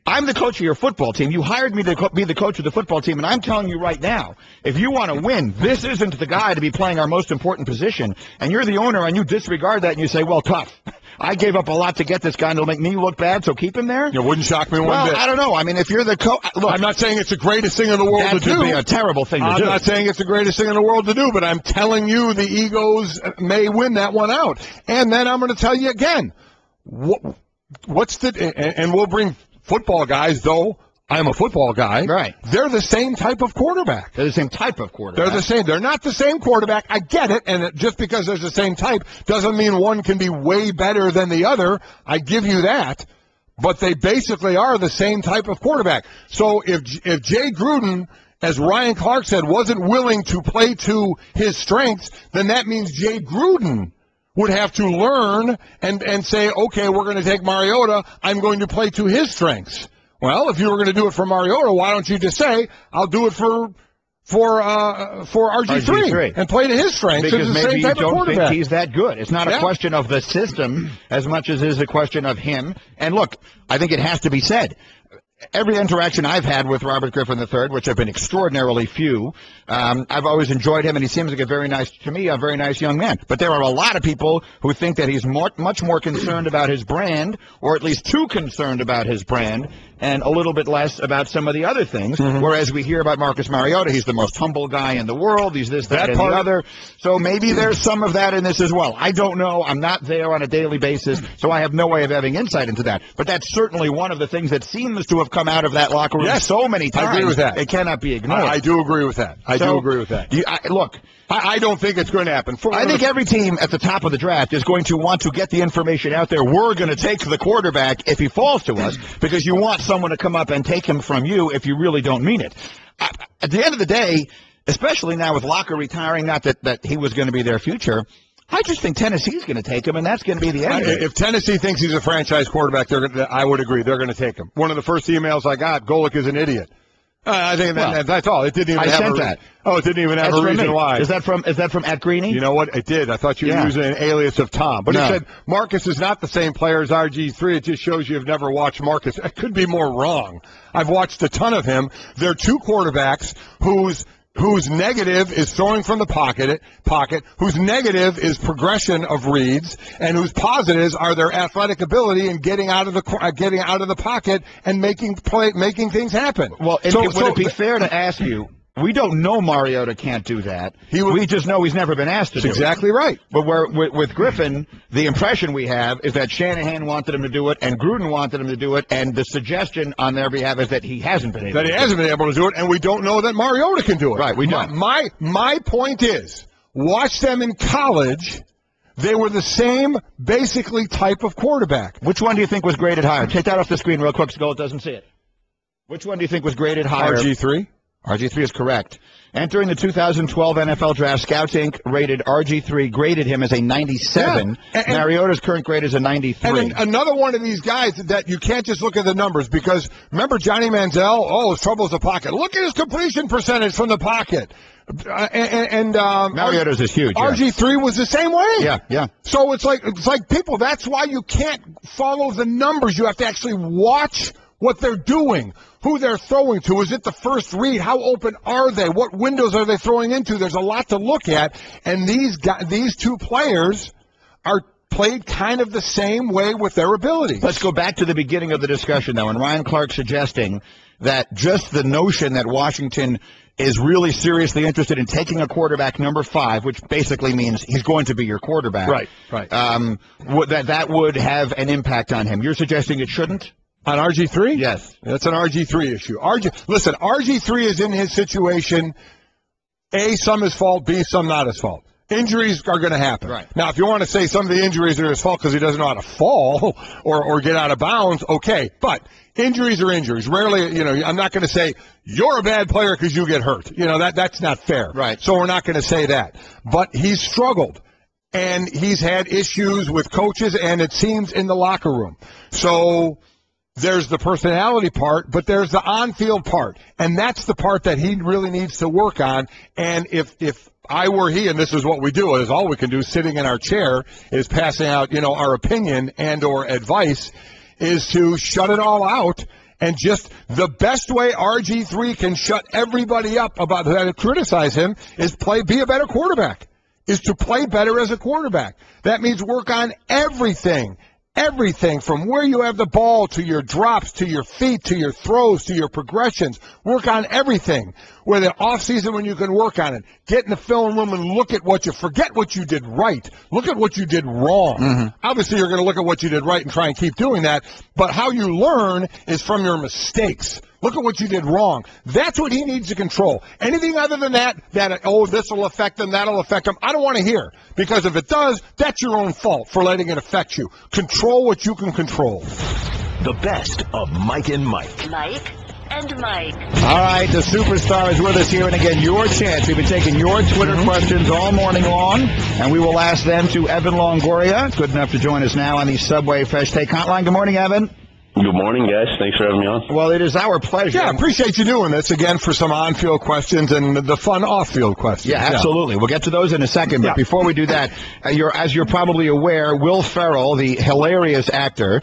[SPEAKER 4] I'm the coach of your football team. You hired me to be the coach of the football team, and I'm telling you right now, if you want to win, this isn't the guy to be playing our most important position, and you're the owner, and you disregard that, and you say, well, tough. I gave up a lot to get this guy, and it'll make me look bad, so keep him there?
[SPEAKER 3] It wouldn't shock me one bit.
[SPEAKER 4] Well, I don't know. I mean, if you're the coach... Look,
[SPEAKER 3] I'm not saying it's the greatest thing in the world to do.
[SPEAKER 4] That would be a terrible thing to do.
[SPEAKER 3] I'm not saying it's the greatest thing in the world to do, but I'm telling you the egos may win that one out. And then I'm going to tell you again, what's the... And we'll bring football guys, though. I'm a football guy.
[SPEAKER 4] Right.
[SPEAKER 3] They're the same type of quarterback.
[SPEAKER 4] They're the same type of quarterback.
[SPEAKER 3] They're the same. They're not the same quarterback. I get it. And just because there's the same type doesn't mean one can be way better than the other. I give you that. But they basically are the same type of quarterback. So if Jay Gruden, as Ryan Clark said, wasn't willing to play to his strengths, then that means Jay Gruden would have to learn and say, okay, we're going to take Mariota. I'm going to play to his strengths. Well, if you were going to do it for Mariota, why don't you just say, I'll do it for RG3 and play to his strengths?
[SPEAKER 4] Because maybe you don't think he's that good. It's not a question of the system as much as it is a question of him. And look, I think it has to be said. Every interaction I've had with Robert Griffin III, which have been extraordinarily few, I've always enjoyed him, and he seems like a very nice young man. But there are a lot of people who think that he's much more concerned about his brand, or at least too concerned about his brand, and a little bit less about some of the other things. Whereas we hear about Marcus Mariota, he's the most humble guy in the world, he's this, that, and the other. So maybe there's some of that in this as well. I don't know. I'm not there on a daily basis, so I have no way of having insight into that. But that's certainly one of the things that seems to have come out of that locker room so many times.
[SPEAKER 3] I agree with that.
[SPEAKER 4] It cannot be ignored.
[SPEAKER 3] I do agree with that. I do agree with that.
[SPEAKER 4] Look,
[SPEAKER 3] I don't think it's going to happen.
[SPEAKER 4] I think every team at the top of the draft is going to want to get the information out there. We're going to take the quarterback if he falls to us, because you want someone to come up and take him from you if you really don't mean it. At the end of the day, especially now with Locker retiring, not that he was going to be their future, I just think Tennessee's going to take him, and that's going to be the end of it.
[SPEAKER 3] If Tennessee thinks he's a franchise quarterback, I would agree. They're going to take him. One of the first emails I got, Golick is an idiot. I think that's all. It didn't even have that. Oh, it didn't even have a reason why.
[SPEAKER 4] Is that from at Greeny?
[SPEAKER 3] You know what? It did. I thought you were using an alias of Tom. But he said, Marcus is not the same player as RG3. It just shows you've never watched Marcus. I could be more wrong. I've watched a ton of him. They're two quarterbacks whose negative is throwing from the pocket, whose negative is progression of reads, and whose positives are their athletic ability and getting out of the pocket and making things happen.
[SPEAKER 4] Well, would it be fair to ask you? We don't know Mariota can't do that. We just know he's never been asked to do it.
[SPEAKER 3] That's exactly right.
[SPEAKER 4] But with Griffin, the impression we have is that Shanahan wanted him to do it, and Gruden wanted him to do it, and the suggestion on their behalf is that he hasn't been able
[SPEAKER 3] to do it, and we don't know that Mariota can do it.
[SPEAKER 4] Right, we don't.
[SPEAKER 3] My point is, watch them in college. They were the same, basically, type of quarterback.
[SPEAKER 4] Which one do you think was graded higher? Take that off the screen real quick so Gold doesn't see it. Which one do you think was graded higher?
[SPEAKER 3] RG3.
[SPEAKER 4] RG3 is correct. Entering the 2012 NFL Draft, Scouts Inc. graded him as a 97. Yeah. Mariota's current grade is a 93.
[SPEAKER 3] And then another one of these guys that you can't just look at the numbers, because remember Johnny Manziel? His trouble is the pocket. Look at his completion percentage from the pocket.
[SPEAKER 4] Mariota's is huge.
[SPEAKER 3] RG3 was the same way.
[SPEAKER 4] Yeah.
[SPEAKER 3] So it's like people. That's why you can't follow the numbers. You have to actually watch what they're doing, who they're throwing to. Is it the first read? How open are they? What windows are they throwing into? There's a lot to look at, and these two players are played kind of the same way with their abilities.
[SPEAKER 4] Let's go back to the beginning of the discussion, though, and Ryan Clark suggesting that just the notion that Washington is really seriously interested in taking a quarterback number 5, which basically means he's going to be your quarterback.
[SPEAKER 3] Right.
[SPEAKER 4] That would have an impact on him. You're suggesting it shouldn't?
[SPEAKER 3] On RG3?
[SPEAKER 4] Yes.
[SPEAKER 3] That's an RG3 issue. RG3 is in his situation, A, some his fault, B, some not his fault. Injuries are going to happen.
[SPEAKER 4] Right.
[SPEAKER 3] Now, if you want to say some of the injuries are his fault because he doesn't know how to fall or get out of bounds, okay. But injuries are injuries. Rarely, I'm not going to say you're a bad player because you get hurt. That's not fair.
[SPEAKER 4] Right.
[SPEAKER 3] So we're not going to say that. But he's struggled. And he's had issues with coaches, and it seems in the locker room. So there's the personality part, but there's the on-field part. And that's the part that he really needs to work on. And if I were he, and this is what we do, is all we can do sitting in our chair is passing out, our opinion and or advice, is to shut it all out. And just the best way RG3 can shut everybody up about that criticize him is be a better quarterback, is to play better as a quarterback. That means work on everything. Everything from where you have the ball to your drops, to your feet, to your throws, to your progressions. Work on everything. Where the offseason when you can work on it. Get in the film room and look at forget what you did right. Look at what you did wrong. Mm-hmm. Obviously, you're going to look at what you did right and try and keep doing that. But how you learn is from your mistakes. Look at what you did wrong. That's what he needs to control. Anything other than that this will affect him, that'll affect him, I don't want to hear. Because if it does, that's your own fault for letting it affect you. Control what you can control.
[SPEAKER 2] The best of Mike and Mike.
[SPEAKER 1] Mike and Mike.
[SPEAKER 4] All right, the superstar is with us here, and again, your chance. We've been taking your Twitter questions all morning long, and we will ask them to Evan Longoria. Good enough to join us now on the Subway Fresh Take Hotline. Good morning, Evan.
[SPEAKER 11] Good morning, guys. Thanks for having me on.
[SPEAKER 4] Well, it is our pleasure.
[SPEAKER 3] Yeah, I appreciate you doing this again for some on-field questions and the fun off-field questions.
[SPEAKER 4] Yeah, absolutely. We'll get to those in a second. But before we do that, as you're probably aware, Will Ferrell, the hilarious actor,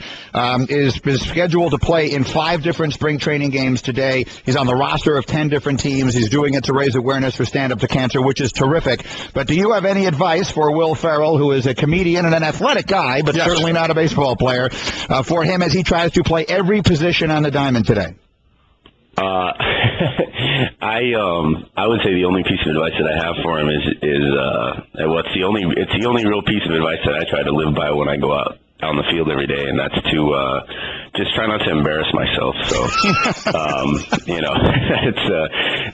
[SPEAKER 4] is scheduled to play in 5 different spring training games today. He's on the roster of 10 different teams. He's doing it to raise awareness for Stand Up to Cancer, which is terrific. But do you have any advice for Will Ferrell, who is a comedian and an athletic guy, but certainly not a baseball player, for him as he tries to play every position on the diamond today?
[SPEAKER 11] I would say the only piece of advice that I have for him is it's the only real piece of advice that I try to live by when I go out on the field every day, and that's to just try not to embarrass myself. So it's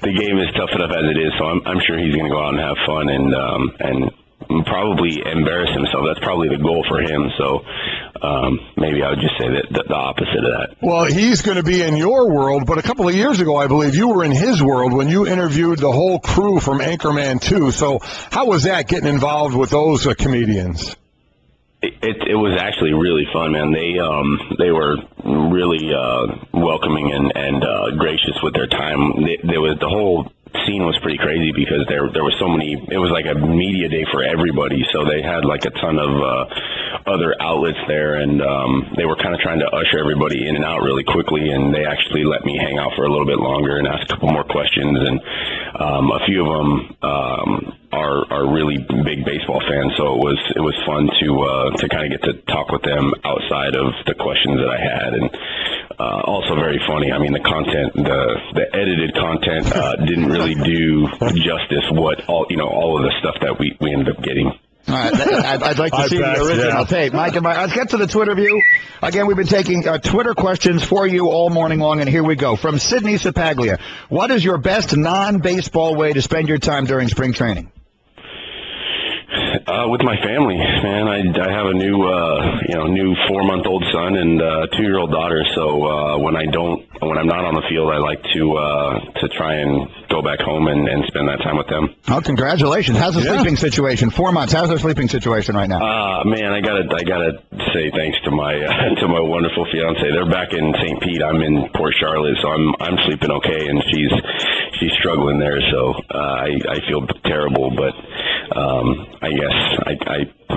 [SPEAKER 11] the game is tough enough as it is, so I'm sure he's going to go out and have fun and probably embarrass himself. That's probably the goal for him. So maybe I would just say that the opposite of that.
[SPEAKER 3] Well, he's going to be in your world, but a couple of years ago, I believe you were in his world when you interviewed the whole crew from Anchorman 2. So how was that, getting involved with those comedians?
[SPEAKER 11] It was actually really fun, man. They were really welcoming and gracious with their time. The whole scene was pretty crazy because there was so many. It was like a media day for everybody, so they had like a ton of other outlets there, and they were kind of trying to usher everybody in and out really quickly, and they actually let me hang out for a little bit longer and ask a couple more questions, and a few of them are really big baseball fans, so it was fun to kind of get to talk with them outside of the questions that I had, and also very funny. I mean, the content, the edited content didn't really do justice what all of the stuff that we ended up getting.
[SPEAKER 4] All right, I'd like to see the original tape. Mike and Mike, let's get to the Twitter view. Again, we've been taking Twitter questions for you all morning long, and here we go. From Sydney Sapaglia, what is your best non-baseball way to spend your time during spring training?
[SPEAKER 11] With my family, man. I have a new 4-month-old son and a 2-year-old daughter. So when I'm not on the field, I like to try and go back home and spend that time with them.
[SPEAKER 4] Oh, congratulations! How's the sleeping situation? 4 months. How's the sleeping situation right now?
[SPEAKER 11] Man, I gotta say thanks to my wonderful fiance. They're back in St. Pete. I'm in Port Charlotte, so I'm sleeping okay, and she's struggling there. So I feel terrible, but I guess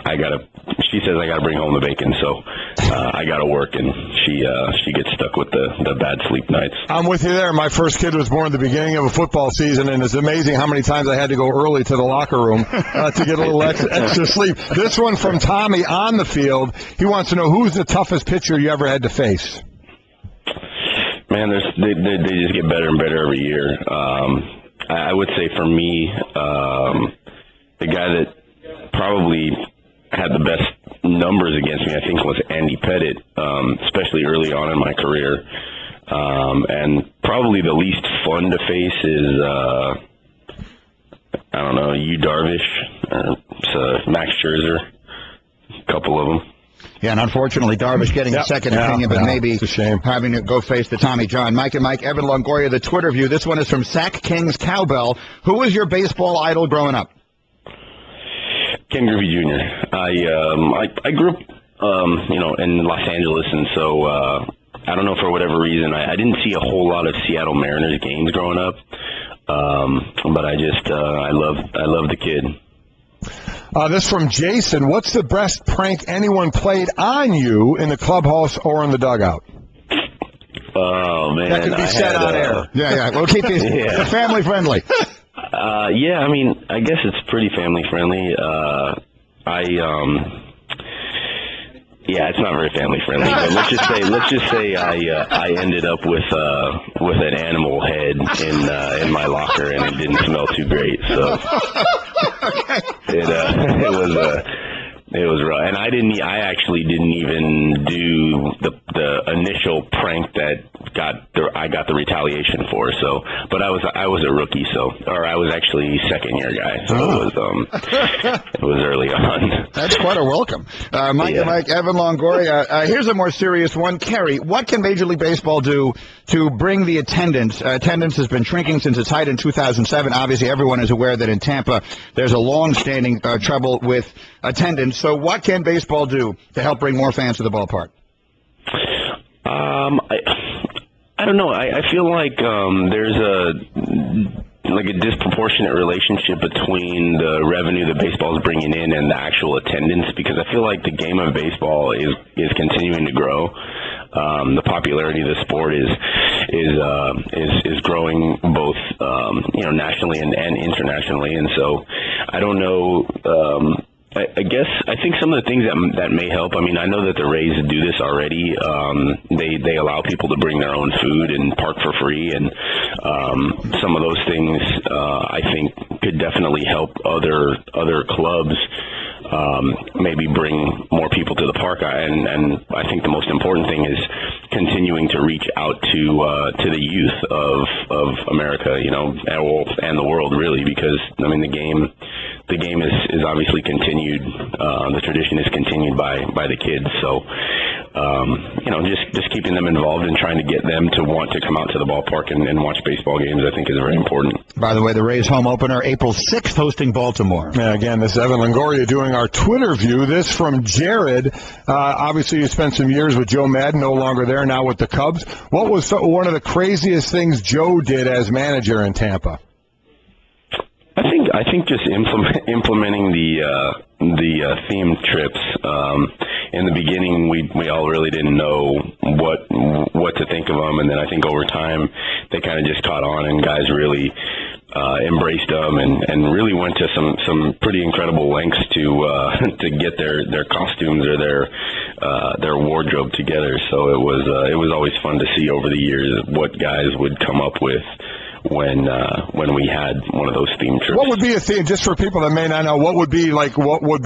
[SPEAKER 11] I gotta. She says I gotta bring home the bacon, so I gotta work, and she gets stuck with the bad sleep nights.
[SPEAKER 3] I'm with you there. My first kid was born at the beginning of a football season, and it's amazing how many times I had to go early to the locker room to get a little extra sleep. This one from Tommy on the field. He wants to know, who's the toughest pitcher you ever had to face?
[SPEAKER 11] Man, they just get better and better every year. I would say for me, the guy that probably had the best numbers against me, I think, was Andy Pettit, especially early on in my career. And probably the least fun to face is, I don't know, Yu Darvish. Scherzer, a couple of them.
[SPEAKER 4] Yeah, and unfortunately, Darvish getting a second opinion, but maybe
[SPEAKER 3] it's a shame.
[SPEAKER 4] Having to go face the Tommy John. Mike and Mike, Evan Longoria, the Twitter view. This one is from Sack King's Cowbell. Who was your baseball idol growing up?
[SPEAKER 11] Ken Griffey Jr. I grew up, in Los Angeles, and so I don't know, for whatever reason, I didn't see a whole lot of Seattle Mariners games growing up, but I love the kid.
[SPEAKER 3] This from Jason. What's the best prank anyone played on you in the clubhouse or in the dugout?
[SPEAKER 11] Oh, man.
[SPEAKER 4] That could be said on air. Yeah. We'll keep it family friendly.
[SPEAKER 11] Yeah, I mean, I guess it's pretty family friendly. Yeah, it's not very family friendly, but let's just say I ended up with an animal head in my locker, and it didn't smell too great. So it was rough, and I actually didn't even do the initial prank that I got the retaliation for. So, but I was a rookie, or I was actually second year guy, so it was early on.
[SPEAKER 4] That's quite a welcome. Mike and Mike, Evan Longoria. Here's a more serious one. Kerry, what can Major League Baseball do to bring the attendance? Attendance has been shrinking since its height in 2007. Obviously, everyone is aware that in Tampa there's a long-standing trouble with attendance. So what can baseball do to help bring more fans to the ballpark?
[SPEAKER 11] I don't know. I feel like there's a disproportionate relationship between the revenue that baseball is bringing in and the actual attendance, because I feel like the game of baseball is continuing to grow. The popularity of the sport is growing both nationally and internationally, and so I don't know. I think some of the things that may help. I mean, I know that the Rays do this already. They allow people to bring their own food and park for free, and some of those things I think could definitely help other clubs maybe bring more people to the park. And I think the most important thing is continuing to reach out to the youth of America, and the world, really, because I mean the game is obviously continued. The tradition is continued by the kids. So, just keeping them involved and trying to get them to want to come out to the ballpark and watch baseball games, I think, is very important.
[SPEAKER 4] By the way, the Rays home opener April 6th, hosting Baltimore.
[SPEAKER 3] Yeah, again, this is Evan Longoria doing our Twitter view. This from Jared. Obviously, you spent some years with Joe Madden, no longer there, now with the Cubs. What was one of the craziest things Joe did as manager in Tampa?
[SPEAKER 11] I think just implementing the theme trips. In the beginning, we all really didn't know what to think of them, and then I think over time they kind of just caught on, and guys really embraced them and really went to some pretty incredible lengths to get their costumes or their wardrobe together. So it was always fun to see over the years what guys would come up with when we had one of those theme trips.
[SPEAKER 3] What would be a theme, just for people that may not know, what would be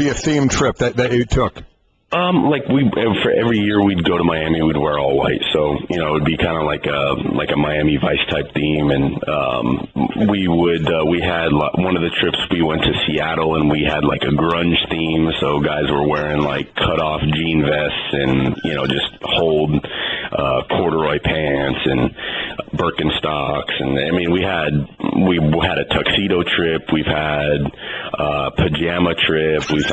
[SPEAKER 3] a theme trip that you took?
[SPEAKER 11] For every year we'd go to Miami, we'd wear all white. So, it would be kind of like a Miami Vice type theme. And, we had one of the trips we went to Seattle, and we had like a grunge theme. So guys were wearing like cut off jean vests and, just hold, corduroy pants and Birkenstocks. And I mean, we had a tuxedo trip. We've had pajama trip. We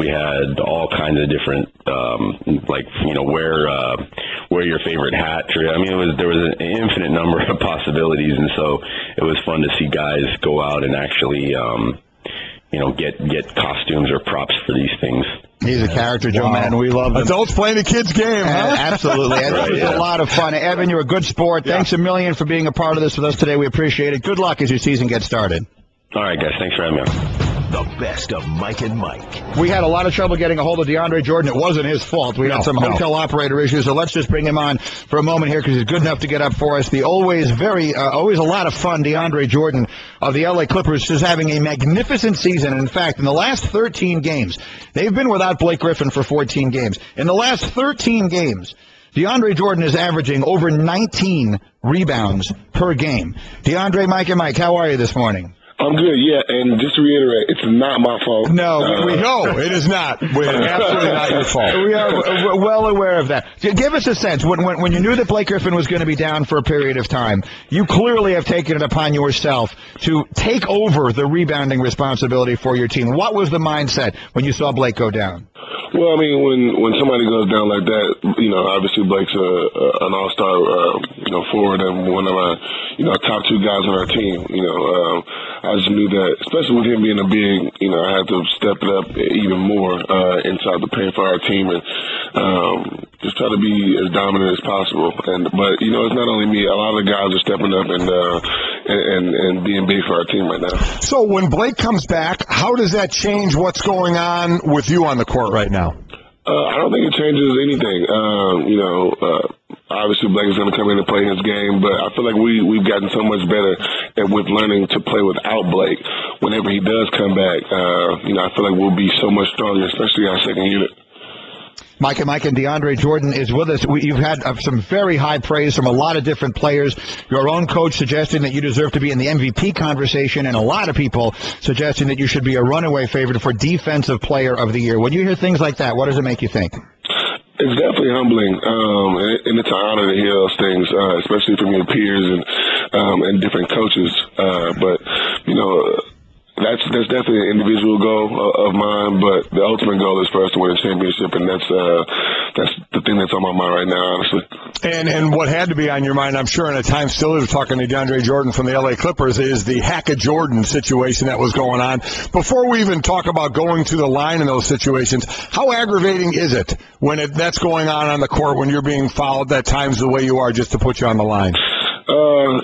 [SPEAKER 11] had all kinds of different, wear your favorite hat trip. I mean, there was an infinite number of possibilities, and so it was fun to see guys go out and actually, get costumes or props for these things.
[SPEAKER 4] He's a character, Joe Madden. We love him.
[SPEAKER 3] Adults playing the kids' game, huh?
[SPEAKER 4] Absolutely. And it was a lot of fun. Evan, you're a good sport. Thanks a million for being a part of this with us today. We appreciate it. Good luck as your season gets started.
[SPEAKER 11] All right, guys. Thanks for having me on.
[SPEAKER 2] The best of Mike and Mike.
[SPEAKER 4] We had a lot of trouble getting a hold of DeAndre Jordan. It wasn't his fault. We had some hotel operator issues, so let's just bring him on for a moment here because he's good enough to get up for us. The always a lot of fun DeAndre Jordan of the LA Clippers is having a magnificent season. In fact, in the last 13 games, they've been without Blake Griffin for 14 games. In the last 13 games, DeAndre Jordan is averaging over 19 rebounds per game. DeAndre, Mike and Mike, how are you this morning?
[SPEAKER 12] I'm good, yeah, and just to reiterate, it's not my fault.
[SPEAKER 4] No,
[SPEAKER 3] no, it is not. Absolutely not your fault.
[SPEAKER 4] We are well aware of that. Give us a sense. When you knew that Blake Griffin was going to be down for a period of time, you clearly have taken it upon yourself to take over the rebounding responsibility for your team. What was the mindset when you saw Blake go down?
[SPEAKER 12] Well, I mean, when somebody goes down like that, obviously Blake's an all-star, forward and one of our, top two guys on our team. I just knew that, especially with him being a big, I had to step it up even more inside the paint for our team and just try to be as dominant as possible. But it's not only me. A lot of the guys are stepping up and being big for our team right now.
[SPEAKER 3] So when Blake comes back, how does that change what's going on with you on the court right now?
[SPEAKER 12] I don't think it changes anything. Obviously Blake is going to come in and play his game, but I feel like we've gotten so much better with learning to play without Blake. Whenever he does come back, I feel like we'll be so much stronger, especially our second unit.
[SPEAKER 4] Mike and DeAndre Jordan is with us. You've had some very high praise from a lot of different players. Your own coach suggesting that you deserve to be in the MVP conversation, and a lot of people suggesting that you should be a runaway favorite for Defensive Player of the Year. When you hear things like that, what does it make you think?
[SPEAKER 12] It's definitely humbling, and it's an honor to hear those things, especially from your peers and different coaches. But that's definitely an individual goal of mine, but the ultimate goal is for us to win a championship, and that's the thing that's on my mind right now, honestly.
[SPEAKER 3] And what had to be on your mind, I'm sure, in a time still is talking to DeAndre Jordan from the LA Clippers, is the Hack-a-Jordan situation that was going on. Before we even talk about going to the line in those situations, how aggravating is it when that's going on the court, when you're being fouled at times the way you are, just to put you on the line?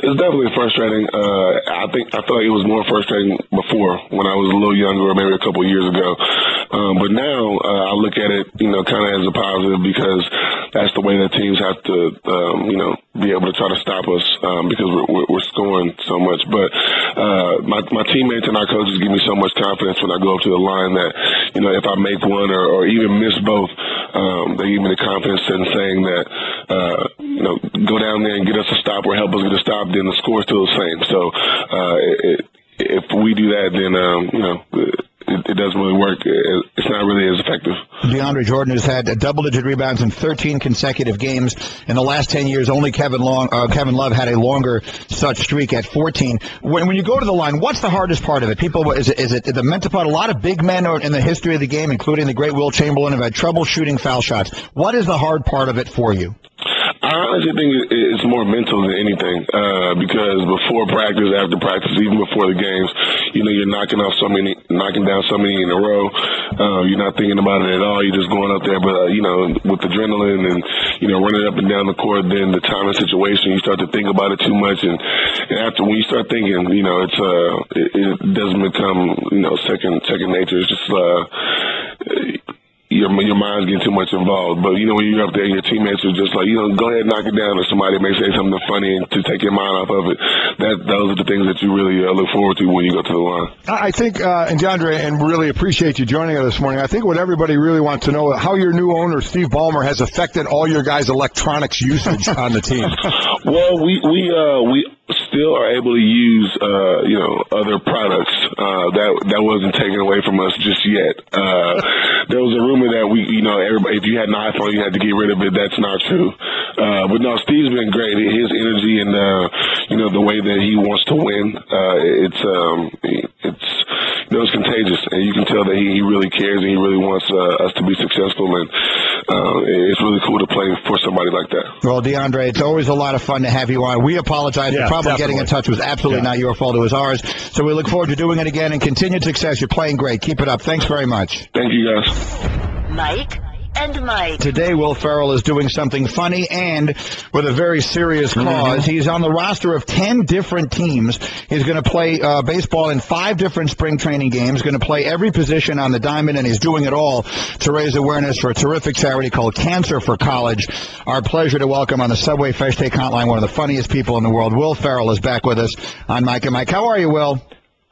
[SPEAKER 12] It's definitely frustrating. I feel like it was more frustrating before when I was a little younger, or maybe a couple of years ago. But now I look at it, kind of as a positive, because that's the way that teams have to, be able to try to stop us because we're scoring so much. But my teammates and our coaches give me so much confidence when I go up to the line that, if I make one or even miss both, they give me the confidence in saying that, go down there and get us a stop or help us get a stop, then the score's still the same. So if we do that, then, it doesn't really work. It's not really as effective.
[SPEAKER 4] DeAndre Jordan has had double-digit rebounds in 13 consecutive games. In the last 10 years, only Kevin Love had a longer such streak at 14. When you go to the line, what's the hardest part of it? Is it the mental part? A lot of big men in the history of the game, including the great Will Chamberlain, have had trouble shooting foul shots. What is the hard part of it for you?
[SPEAKER 12] I honestly think it's more mental than anything, because before practice, after practice, even before the games, you're knocking down so many in a row. You're not thinking about it at all. You're just going up there, but with adrenaline and running up and down the court, then the time and situation, you start to think about it too much, and after when you start thinking, it doesn't become second nature. It's just your mind's getting too much involved. But, when you're up there, your teammates are just like, go ahead and knock it down, or somebody may say something funny and to take your mind off of it. Those are the things that you really look forward to when you go to the line.
[SPEAKER 3] I think, and DeAndre, and really appreciate you joining us this morning, I think what everybody really wants to know is how your new owner, Steve Ballmer, has affected all your guys' electronics usage on the team.
[SPEAKER 12] Well, we still are able to use, other products. That wasn't taken away from us just yet. There was a rumor that everybody, if you had an iPhone, you had to get rid of it. That's not true. But no, Steve's been great. His energy and, the way that he wants to win, it's contagious. And you can tell that he really cares and he really wants us to be successful. And it's really cool to play for somebody like that.
[SPEAKER 4] Well, DeAndre, it's always a lot of fun to have you on. We apologize for probably getting in touch. It was absolutely not your fault. It was ours. So we look forward to doing it again, and continued success. You're playing great. Keep it up. Thanks very much.
[SPEAKER 12] Thank you, guys.
[SPEAKER 1] Mike and Mike.
[SPEAKER 4] Today, Will Ferrell is doing something funny and with a very serious cause. He's on the roster of 10 different teams. He's going to play baseball in 5 different spring training games, going to play every position on the diamond, and he's doing it all to raise awareness for a terrific charity called Cancer for College. Our pleasure to welcome on the Subway Fresh Take Hotline one of the funniest people in the world. Will Ferrell is back with us on Mike and Mike. How are you, Will?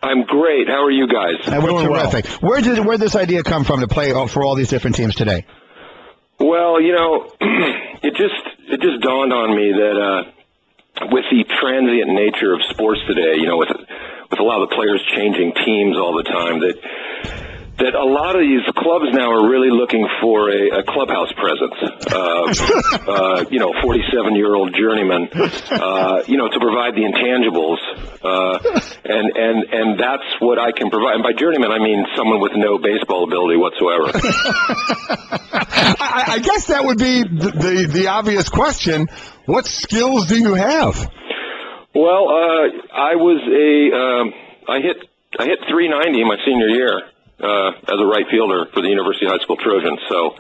[SPEAKER 13] I'm great. How are you guys?
[SPEAKER 4] We're terrific. Where did this idea come from to play for all these different teams today?
[SPEAKER 13] Well, it just dawned on me that with the transient nature of sports today, with a lot of the players changing teams all the time, that a lot of these clubs now are really looking for a clubhouse presence. 47-year-old journeyman, to provide the intangibles. And that's what I can provide. And by journeyman, I mean someone with no baseball ability whatsoever.
[SPEAKER 3] I guess that would be the obvious question. What skills do you have?
[SPEAKER 13] Well, I hit 390 my senior year. As a right fielder for the University High School Trojans. So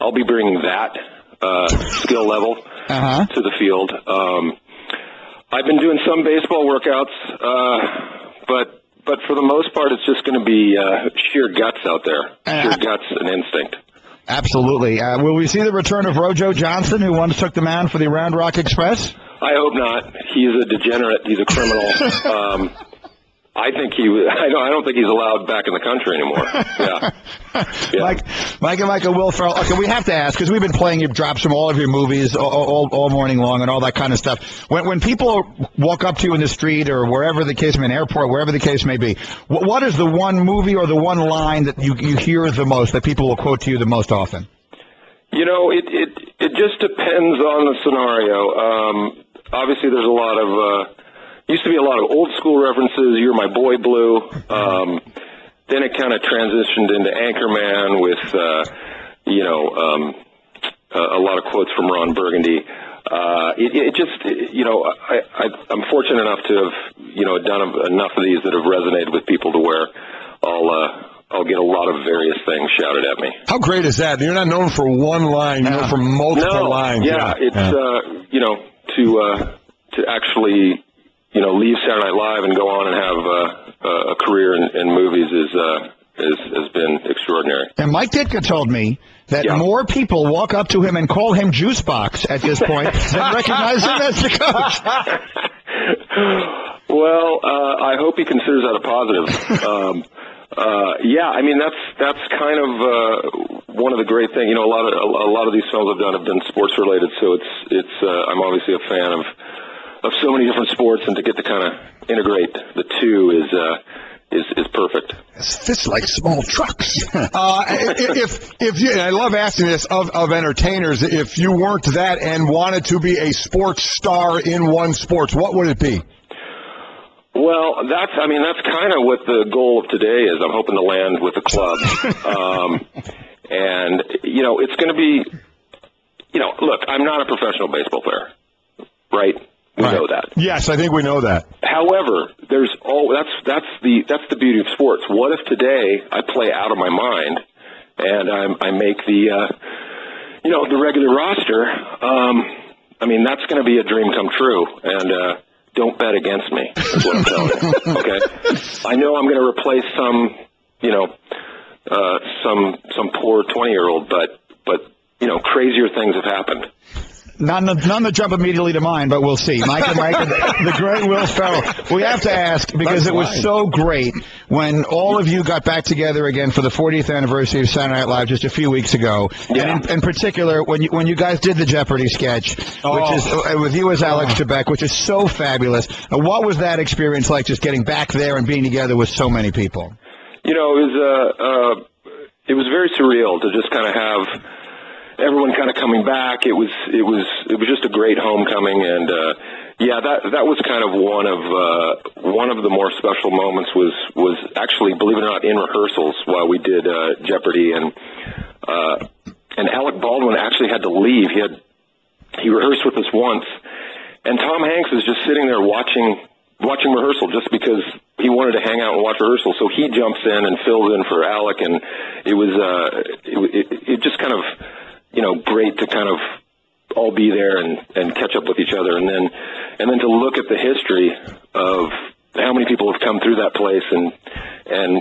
[SPEAKER 13] I'll be bringing that skill level to the field. I've been doing some baseball workouts, but for the most part, it's just going to be sheer guts out there, sheer guts and instinct.
[SPEAKER 4] Absolutely. Will we see the return of Rojo Johnson, who once took the mound for the Round Rock Express?
[SPEAKER 13] I hope not. He's a degenerate. He's a criminal. I don't think he's allowed back in the country anymore. Yeah.
[SPEAKER 4] Mike and Michael, Will Ferrell. Okay, we have to ask, because we've been playing you drops from all of your movies all morning long and all that kind of stuff. When people walk up to you in the street or wherever the case may be, an airport, wherever the case may be, what is the one movie or the one line that you hear the most, that people will quote to you the most often?
[SPEAKER 13] It just depends on the scenario. Obviously, there's a lot of... used to be a lot of old school references. You're my boy, Blue. Then it kind of transitioned into Anchorman with, a lot of quotes from Ron Burgundy. I'm fortunate enough to have, done enough of these that have resonated with people to where I'll get a lot of various things shouted at me.
[SPEAKER 3] How great is that? You're not known for one line. You're known for multiple lines.
[SPEAKER 13] Yeah, it's, to actually... leave Saturday Night Live and go on and have a career in movies has been extraordinary.
[SPEAKER 4] And Mike Ditka told me that more people walk up to him and call him Juicebox at this point than recognize him as the coach.
[SPEAKER 13] Well, I hope he considers that a positive. That's kind of one of the great things. A lot of these films I've done have been sports related, so it's I'm obviously a fan of so many different sports, and to get to kind of integrate the two is perfect.
[SPEAKER 3] It's fits like small trucks. If you, and I love asking this of entertainers, if you weren't that and wanted to be a sports star in one sport, what would it be?
[SPEAKER 13] Well, that's kind of what the goal of today is. I'm hoping to land with the club. And it's going to be, look, I'm not a professional baseball player, right? We know that.
[SPEAKER 3] Yes, I think we know that.
[SPEAKER 13] However, that's the beauty of sports. What if today I play out of my mind and I make the regular roster? That's going to be a dream come true. And don't bet against me. Is what I'm telling you. Okay. I know I'm going to replace some poor 20-year-old, but crazier things have happened.
[SPEAKER 4] None that jump immediately to mind, but we'll see. Mike and the great Will Ferrell. We have to ask, because it was so great when all of you got back together again for the 40th anniversary of Saturday Night Live just a few weeks ago. Yeah. And in particular, when you guys did the Jeopardy sketch, which is with you as Alex Trebek, which is so fabulous. What was that experience like, just getting back there and being together with so many people?
[SPEAKER 13] It was very surreal to just kind of have everyone kind of coming back. It was just a great homecoming, and that was kind of one of the more special moments. Was actually, believe it or not, in rehearsals while we did Jeopardy, and Alec Baldwin actually had to leave. He rehearsed with us once, and Tom Hanks is just sitting there watching rehearsal just because he wanted to hang out and watch rehearsal. So he jumps in and fills in for Alec, and it was it just kind of great to kind of all be there and catch up with each other, and then to look at the history of how many people have come through that place and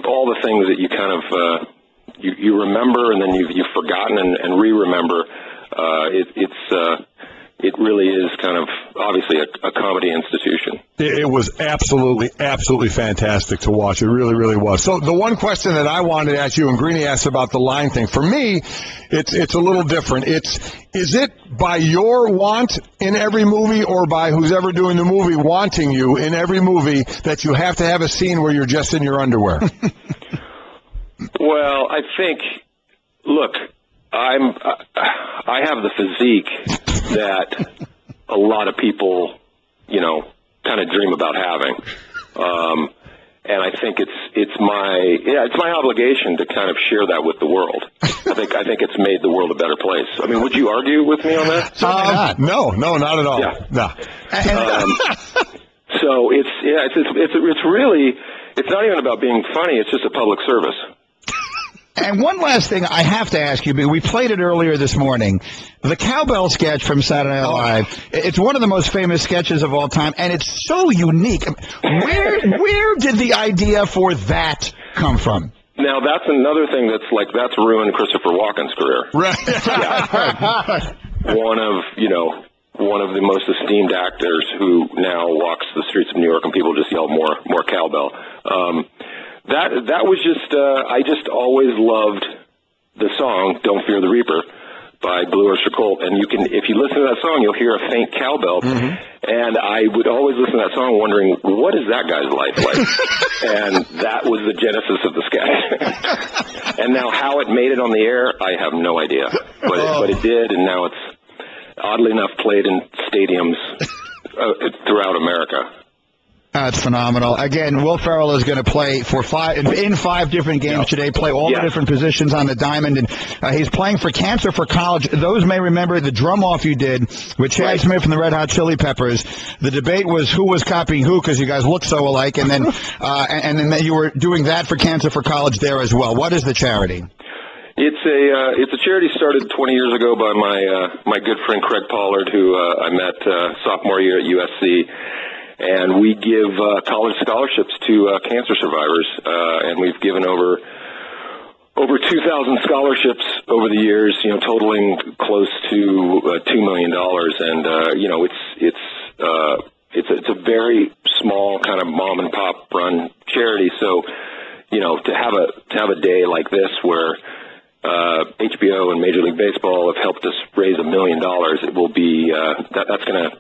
[SPEAKER 13] all the things that you kind of you remember and then you've forgotten and re-remember. it really is kind of obviously a comedy institution.
[SPEAKER 3] It was absolutely fantastic to watch. It really, really was. So the one question that I wanted to ask you, and Greeny asked about the line thing, for me, it's a little different. Is it by your want in every movie, or by who's ever doing the movie wanting you in every movie that you have to have a scene where you're just in your underwear?
[SPEAKER 13] Well, I think, look, I have the physique that a lot of people, kind of dream about having. And I think it's my obligation to kind of share that with the world. I think it's made the world a better place. I mean, would you argue with me on that?
[SPEAKER 3] No, not at all.
[SPEAKER 13] Yeah.
[SPEAKER 3] No.
[SPEAKER 13] So it's really, it's not even about being funny. It's just a public service.
[SPEAKER 4] And one last thing I have to ask you, we played it earlier this morning, the cowbell sketch from Saturday Night Live. It's one of the most famous sketches of all time, and it's so unique. Where did the idea for that come from?
[SPEAKER 13] Now, that's another thing that's ruined Christopher Walken's career.
[SPEAKER 3] Right.
[SPEAKER 13] Yeah. One of the most esteemed actors who now walks the streets of New York, and people just yell more cowbell. That was just, I just always loved the song "Don't Fear the Reaper" by Blue Oyster Cult, and if you listen to that song, you'll hear a faint cowbell. Mm-hmm. And I would always listen to that song, wondering what is that guy's life like. And that was the genesis of the sketch. And now how it made it on the air, I have no idea, but it did, and now it's oddly enough played in stadiums throughout America.
[SPEAKER 4] That's phenomenal. Again, Will Ferrell is going to play in five different games today, play all the different positions on the diamond, and he's playing for Cancer for College. Those may remember the drum-off you did with Chad Smith from the Red Hot Chili Peppers. The debate was who was copying who, because you guys look so alike, and then then you were doing that for Cancer for College there as well. What is the charity?
[SPEAKER 13] It's a charity started 20 years ago by my good friend Craig Pollard, who I met sophomore year at USC. And we give college scholarships to cancer survivors, and we've given over 2,000 scholarships over the years, totaling close to $2 million. And it's a very small kind of mom and pop run charity. So, to have a day like this where HBO and Major League Baseball have helped us raise $1 million. It will be that's gonna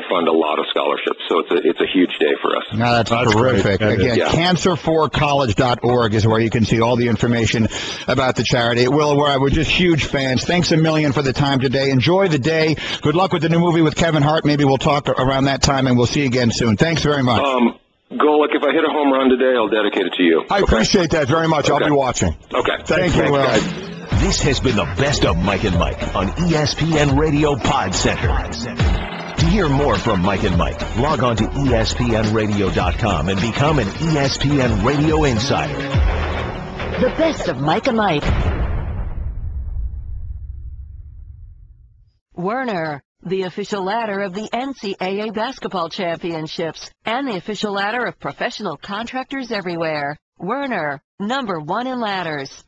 [SPEAKER 13] fund a lot of scholarships. So it's a huge day for us.
[SPEAKER 4] No, that's terrific. Again, cancerforcollege.org is where you can see all the information about the charity. Will, we're just huge fans. Thanks a million for the time today. Enjoy the day. Good luck with the new movie with Kevin Hart. Maybe we'll talk around that time, and we'll see you again soon. Thanks very much.
[SPEAKER 13] Golick, if I hit a home run today, I'll dedicate it to you.
[SPEAKER 3] I appreciate that very much.
[SPEAKER 13] Okay.
[SPEAKER 3] I'll be watching.
[SPEAKER 13] Okay.
[SPEAKER 3] Thank you, Will.
[SPEAKER 2] This has been the best of Mike and Mike on ESPN Radio Pod Center. To hear more from Mike and Mike, log on to ESPNradio.com and become an ESPN Radio Insider.
[SPEAKER 1] The best of Mike and Mike. Werner, the official ladder of the NCAA basketball championships and the official ladder of professional contractors everywhere. Werner, #1 in ladders.